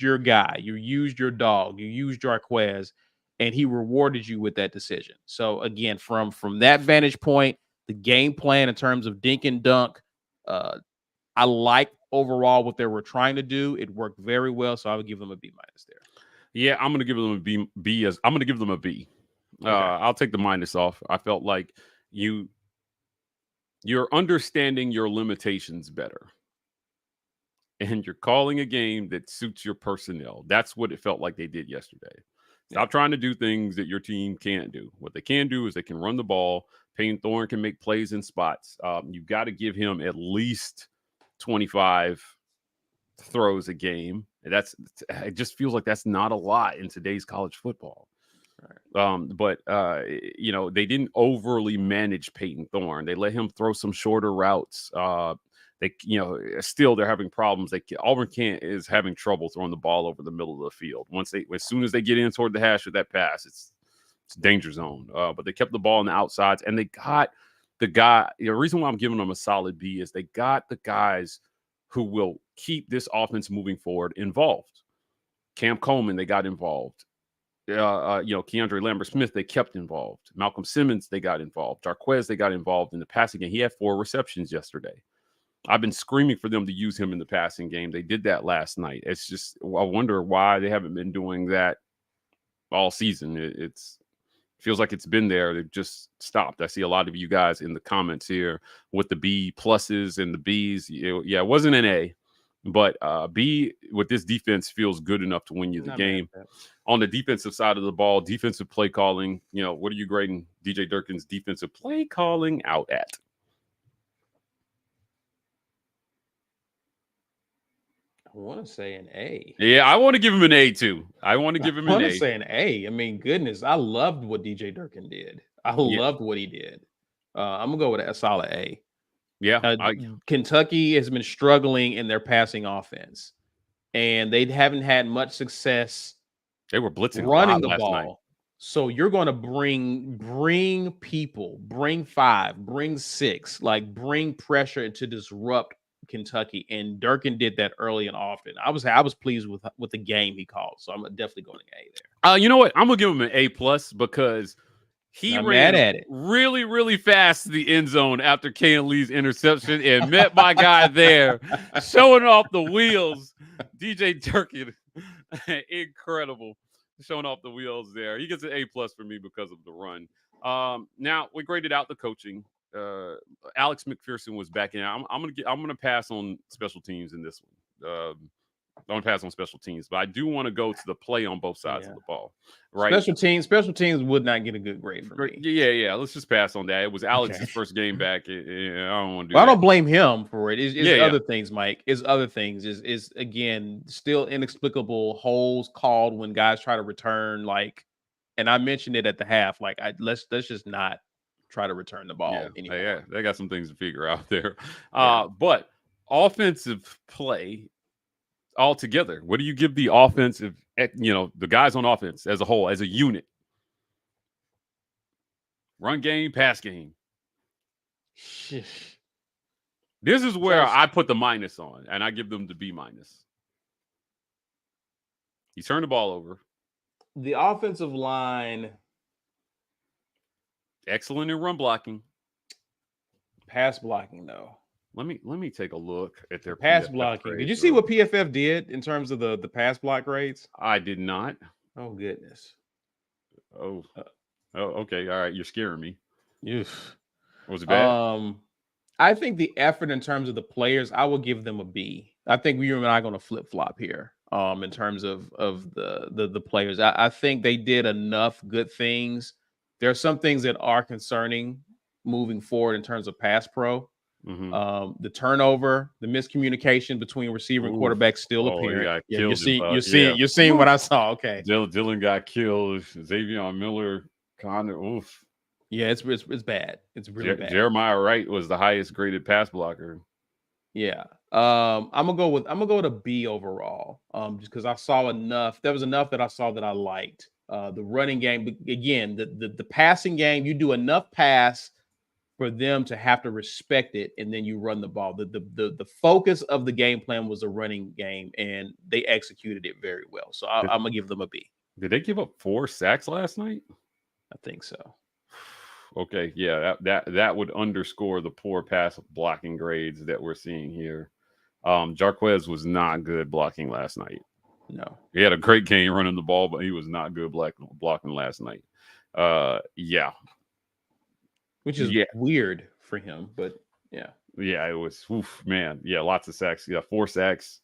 your guy, you used your dog, you used Jarquez, and he rewarded you with that decision. So again, from that vantage point, the game plan in terms of dink and dunk, I like overall what they were trying to do. It worked very well, so I would give them a B- there. Yeah, I'm going to give them a B. I'm going to give them a B. Okay. I'll take the minus off. I felt like you're understanding your limitations better. And you're calling a game that suits your personnel. That's what it felt like they did yesterday. Stop trying to do things that your team can't do. What they can do is they can run the ball. Payton Thorne can make plays in spots. You've got to give him at least 25 throws a game. It just feels like that's not a lot in today's college football. Right. But they didn't overly manage Payton Thorne. They let him throw some shorter routes. Still they're having problems. Auburn is having trouble throwing the ball over the middle of the field. As soon as they get in toward the hash with that pass, it's danger zone. But they kept the ball on the outsides, and they got the guy. The reason why I'm giving them a solid B is they got the guys who will keep this offense moving forward involved. Cam Coleman, they got involved. Kendra Lambert Smith, they kept involved. Malcolm Simmons, they got involved. Jarquez, they got involved in the passing game. He had 4 receptions yesterday. I've been screaming for them to use him in the passing game. They did that last night. It's just, I wonder why they haven't been doing that all season. It feels like it's been there. They've just stopped. I see a lot of you guys in the comments here with the B pluses and the Bs. It wasn't an A, but B with this defense feels good enough to win you the game. On the defensive side of the ball, defensive play calling, what are you grading DJ Durkin's defensive play calling out at? I want to say an A. Yeah, I want to give him an A too. I want to say an A. I mean, goodness, I loved what DJ Durkin did. Loved what he did. I'm gonna go with a solid A. Yeah, Kentucky has been struggling in their passing offense, and they haven't had much success. They were blitzing running the last ball. Night. So you're going to bring people, bring 5, bring 6, bring pressure to disrupt Kentucky, and Durkin did that early and often. I was pleased with the game he called, so I'm definitely going to A there. You know what? I'm gonna give him an A+ because he ran at it really, really fast to the end zone after Kayan Lee's interception and met my guy there, showing off the wheels. DJ Durkin, incredible, showing off the wheels there. He gets an A+ for me because of the run. Now we graded out the coaching. Alex McPherson was back in. I'm gonna pass on special teams in this one. Don't pass on special teams, but I do want to go to the play on both sides of the ball. Right, special teams would not get a good grade for me. Yeah. Let's just pass on that. It was Alex's first game back. I don't want to do. Well, I don't blame him for it. It's other things, Mike. It's other things. Is again still inexplicable holes called when guys try to return. And I mentioned it at the half. Let's just not try to return the ball anymore. Yeah, they got some things to figure out there. But offensive play altogether, what do you give the offensive, the guys on offense as a whole, as a unit? Run game, pass game. This is where I put the minus on, and I give them the B-. He turned the ball over. The offensive line, excellent in run blocking. Pass blocking, though. Let me take a look at their pass blocking. Grades. Did you see what PFF did in terms of the pass block grades? I did not. Oh goodness. Oh, okay. All right, you're scaring me. Yes. Was it bad? I think the effort in terms of the players, I will give them a B. I think we and I are going to flip flop here. In terms of the players, I think they did enough good things. There are some things that are concerning moving forward in terms of pass pro. Mm-hmm. The turnover, the miscommunication between receiver and quarterback still appearing. You're seeing what I saw. Okay, Dylan got killed. Xavier Miller kind of oof. Yeah, it's bad. It's really bad. Jeremiah Wright was the highest graded pass blocker. Yeah. I'm gonna go with a B overall. Just because I saw enough. There was enough that I saw that I liked. The running game, again, the passing game, you do enough pass for them to have to respect it, and then you run the ball. The focus of the game plan was a running game, and they executed it very well. So I'm gonna give them a B. Did they give up 4 sacks last night? I think so. Okay, yeah, that would underscore the poor pass blocking grades that we're seeing here. Jarquez was not good blocking last night. No, he had a great game running the ball, but he was not good blocking last night. Yeah, which is weird for him, but yeah. Yeah, it was, man. Yeah, lots of sacks. Yeah, 4 sacks.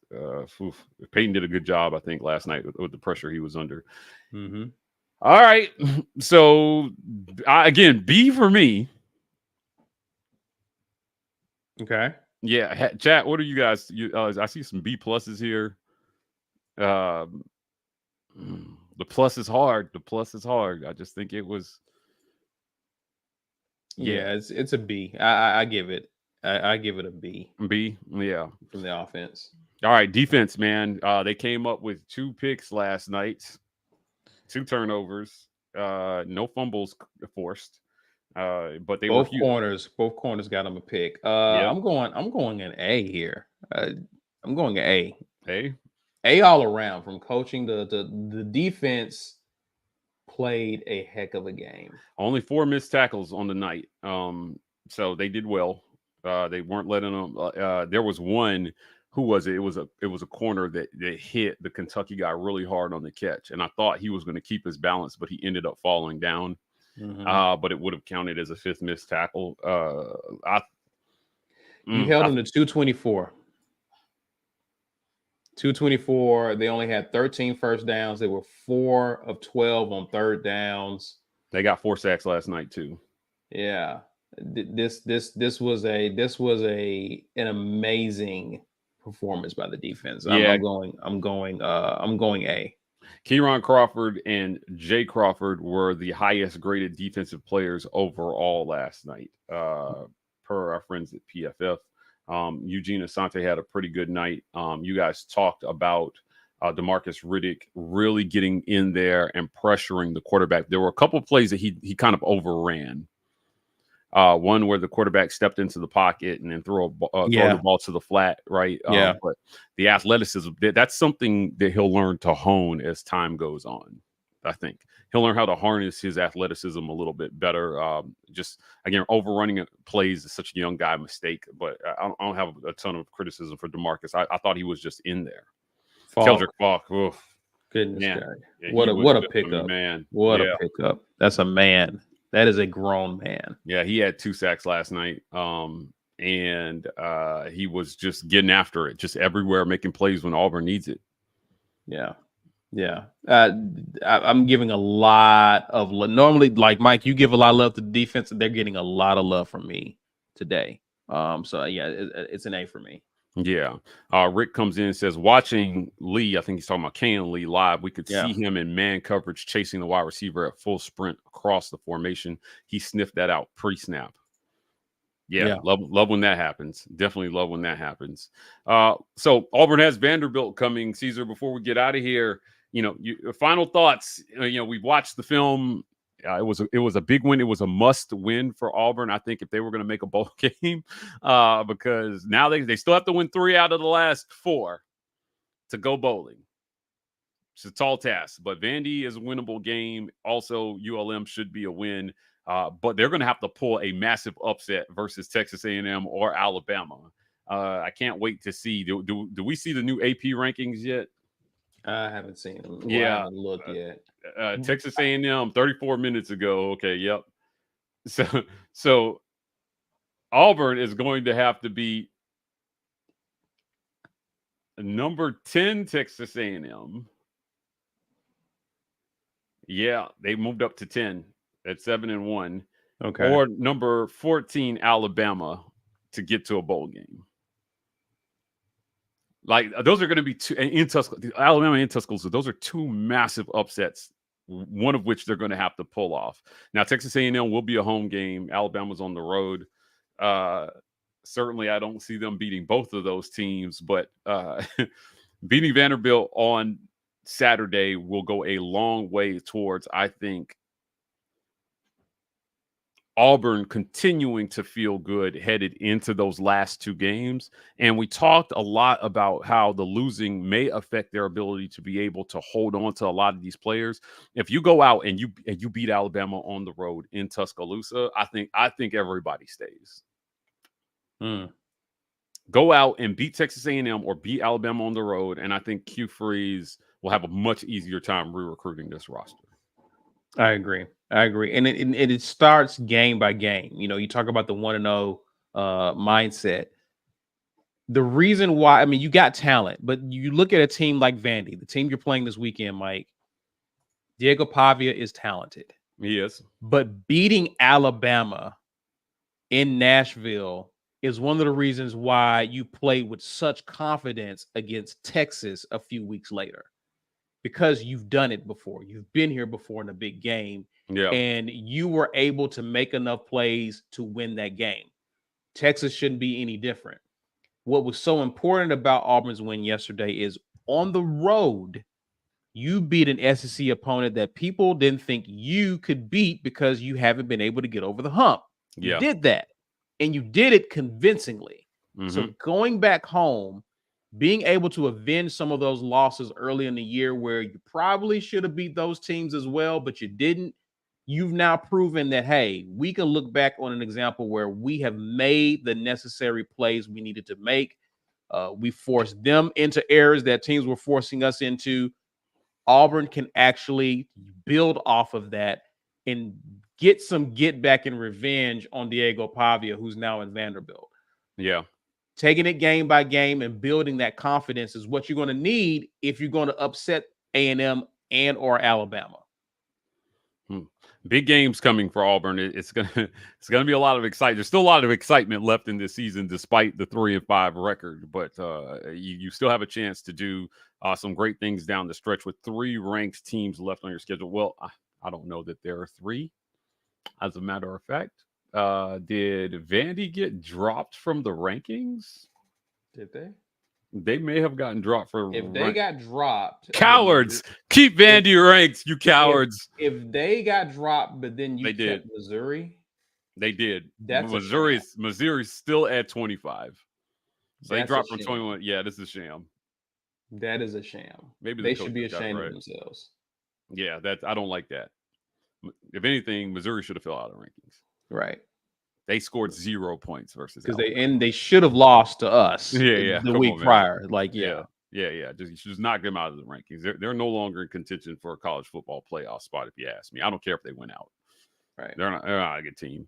Payton did a good job, I think, last night with the pressure he was under. Mm-hmm. All right. So, again, B for me. Okay. Yeah. Chat, what are you guys? I see some B pluses here. The plus is hard. The plus is hard. I just think it was. Yeah, it's a B. I give it. I give it a B. B, yeah. From the offense. All right, defense, man. They came up with 2 picks last night, 2 turnovers, no fumbles forced. But they both corners got them a pick. I'm going an A here. I'm going an A. A all around, from coaching. The defense played a heck of a game. Only 4 missed tackles on the night. So they did well. They weren't letting them. There was one. Who was it? It was a corner that hit the Kentucky guy really hard on the catch, and I thought he was going to keep his balance, but he ended up falling down. Mm-hmm. But it would have counted as a 5th missed tackle. You held him to 224. 224. They only had 13 first downs. They were 4 of 12 on third downs. They got 4 sacks last night too. Yeah. This was an amazing performance by the defense. Yeah. I'm going A. Kieron Crawford and Jay Crawford were the highest graded defensive players overall last night, per our friends at PFF. Eugene Asante had a pretty good night. You guys talked about DeMarcus Riddick really getting in there and pressuring the quarterback. There were a couple of plays that he kind of overran. One where the quarterback stepped into the pocket and then throw the ball to the flat, right? But the athleticism, that's something that he'll learn to hone as time goes on. I think he'll learn how to harness his athleticism a little bit better. Just, again, overrunning plays is such a young guy mistake, but I don't have a ton of criticism for DeMarcus. I thought he was just in there. Keldrick Falk. Goodness, man. God. Yeah, what a pickup, man. What a pickup. That's a man. That is a grown man. Yeah, he had 2 sacks last night. And he was just getting after it, just everywhere, making plays when Auburn needs it. Yeah. I'm giving a lot of love. Normally, like Mike, you give a lot of love to the defense, and they're getting a lot of love from me today. So yeah, it's an A for me. Yeah. Rick comes in and says, watching Lee, I think he's talking about Kane Lee live, we could see him in man coverage chasing the wide receiver at full sprint across the formation. He sniffed that out pre-snap. Yeah. Love when that happens. Definitely love when that happens. So Auburn has Vanderbilt coming. Caesar, before we get out of here, final thoughts. We've watched the film. It was a big win. It was a must win for Auburn, I think, if they were going to make a bowl game, because now they still have to win 3 out of the last 4 to go bowling. It's a tall task, but Vandy is a winnable game. Also, ULM should be a win, but they're going to have to pull a massive upset versus Texas A&M or Alabama. I can't wait to see. Do we see the new AP rankings yet? I haven't seen them. Yeah, I haven't looked yet. Texas A&M 34 minutes ago. Okay, yep. So Auburn is going to have to beat number 10 Texas A&M. Yeah, they moved up to 10 at 7-1. Okay. Or number 14 Alabama to get to a bowl game. Like, those are going to be 2 in Tuscaloosa, Alabama and Tuscaloosa. Those are 2 massive upsets, one of which they're going to have to pull off. Now, Texas A&M will be a home game. Alabama's on the road. Certainly, I don't see them beating both of those teams, but beating Vanderbilt on Saturday will go a long way towards, I think, Auburn continuing to feel good headed into those last two games. And we talked a lot about how the losing may affect their ability to be able to hold on to a lot of these players. If you go out and you beat Alabama on the road in Tuscaloosa, I think everybody stays. Go out and beat Texas A&M or beat Alabama on the road, and I think Hugh Freeze will have a much easier time re-recruiting this roster. I agree. And it starts game by game. You know, you talk about the 1-0 mindset. The reason why, I mean, you got talent, but you look at a team like Vandy, the team you're playing this weekend, Mike. Diego Pavia is talented. He is. But beating Alabama in Nashville is one of the reasons why you play with such confidence against Texas a few weeks later. Because you've done it before. You've been here before in a big game. Yeah. And you were able to make enough plays to win that game. Texas shouldn't be any different. What was so important about Auburn's win yesterday is on the road, you beat an SEC opponent that people didn't think you could beat because you haven't been able to get over the hump. Yeah. You did that. And you did it convincingly. So going back home, being able to avenge some of those losses early in the year where you probably should have beat those teams as well, but you didn't. You've now proven that, hey, we can look back on an example where we have made the necessary plays we needed to make. We forced them into errors that teams were forcing us into. Auburn can actually build off of that and get some get back and revenge on Diego Pavia, who's now in Vanderbilt. Yeah. Taking it game by game and building that confidence is what you're going to need if you're going to upset A&M and or Alabama. Big games coming for Auburn. It's gonna be a lot of excitement. There's still a lot of excitement left in this season, despite the 3-5 record. But you still have a chance to do some great things down the stretch with 3 ranked teams left on your schedule. Well, I don't know that there are 3. As a matter of fact. Did Vandy get dropped from the rankings? Did they? They may have gotten dropped for. If they got dropped, cowards, keep Vandy ranked, you cowards. If they got dropped, but then you kept Missouri, they did. That's Missouri's still at 25. So they dropped from 21. Yeah, this is a sham. That is a sham. Maybe they should be ashamed of themselves. Yeah, I don't like that. If anything, Missouri should have fell out of rankings. Right. They scored 0 points versus because they should have lost to us. The week prior. Like just knock them out of the rankings. They're no longer in contention for a college football playoff spot. If you ask me, I don't care if they went out. Right. They're not a good team.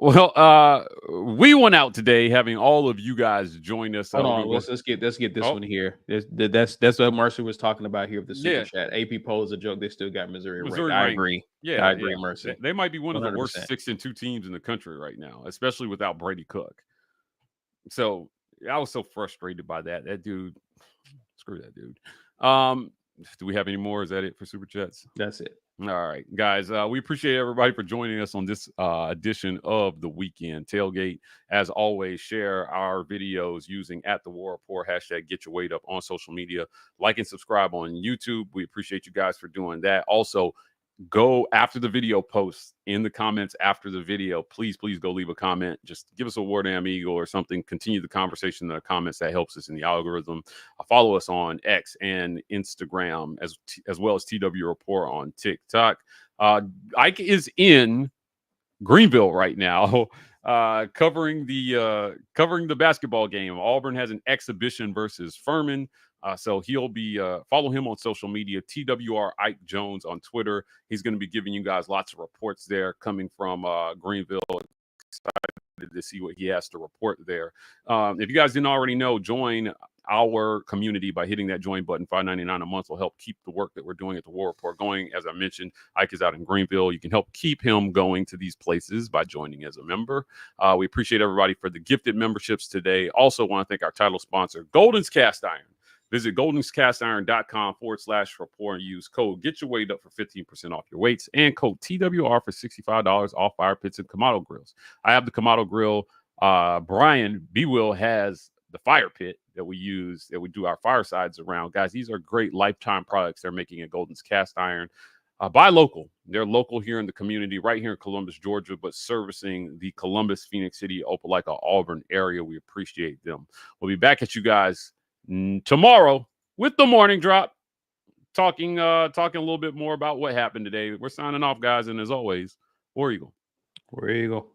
We went out today, having all of you guys join us. Hold on, let's get this one here. That's what Mercer was talking about here with the super chat. AP poll is a joke. They still got Missouri ranked. I agree. Yeah, I agree, Mercer. They might be one of 100%. the worst 6-2 teams in the country right now, especially without Brady Cook. So I was so frustrated by that. That dude, screw that dude. Do we have any more? Is that it for super chats? That's it. All right, guys, we appreciate everybody for joining us on this edition of the Weekend Tailgate. As always, share our videos using @TheWarReport, #GetYourWeight Up on social media. Like and subscribe on YouTube. We appreciate you guys for doing that. Also, go after the video posts in the comments after the video. Please go leave a comment. Just give us a word amigo or something. Continue the conversation in the comments. That helps us in the algorithm. Follow us on X and Instagram as well as TW Report on TikTok. Ike is in Greenville right now covering the basketball game. Auburn has an exhibition versus Furman. So he'll be follow him on social media, TWR Ike Jones on Twitter. He's going to be giving you guys lots of reports there coming from Greenville. Excited to see what he has to report there. If you guys didn't already know, join our community by hitting that join button. $5.99 a month will help keep the work that we're doing at the War Report going. As I mentioned, Ike is out in Greenville. You can help keep him going to these places by joining as a member. We appreciate everybody for the gifted memberships today. Also want to thank our title sponsor, Golden's Cast Iron. Visit goldenscastiron.com/report and use code Get Your Weight Up for 15% off your weights and code TWR for $65 off fire pits and Kamado grills. I have the Kamado grill. Brian B. Will has the fire pit that we use, that we do our firesides around. Guys, these are great lifetime products they're making at Golden's Cast Iron. Buy local. They're local here in the community, right here in Columbus, Georgia, but servicing the Columbus, Phoenix City, Opelika, Auburn area. We appreciate them. We'll be back at you guys tomorrow with the morning drop, talking a little bit more about what happened today. We're signing off, guys, and as always, War Eagle. War Eagle.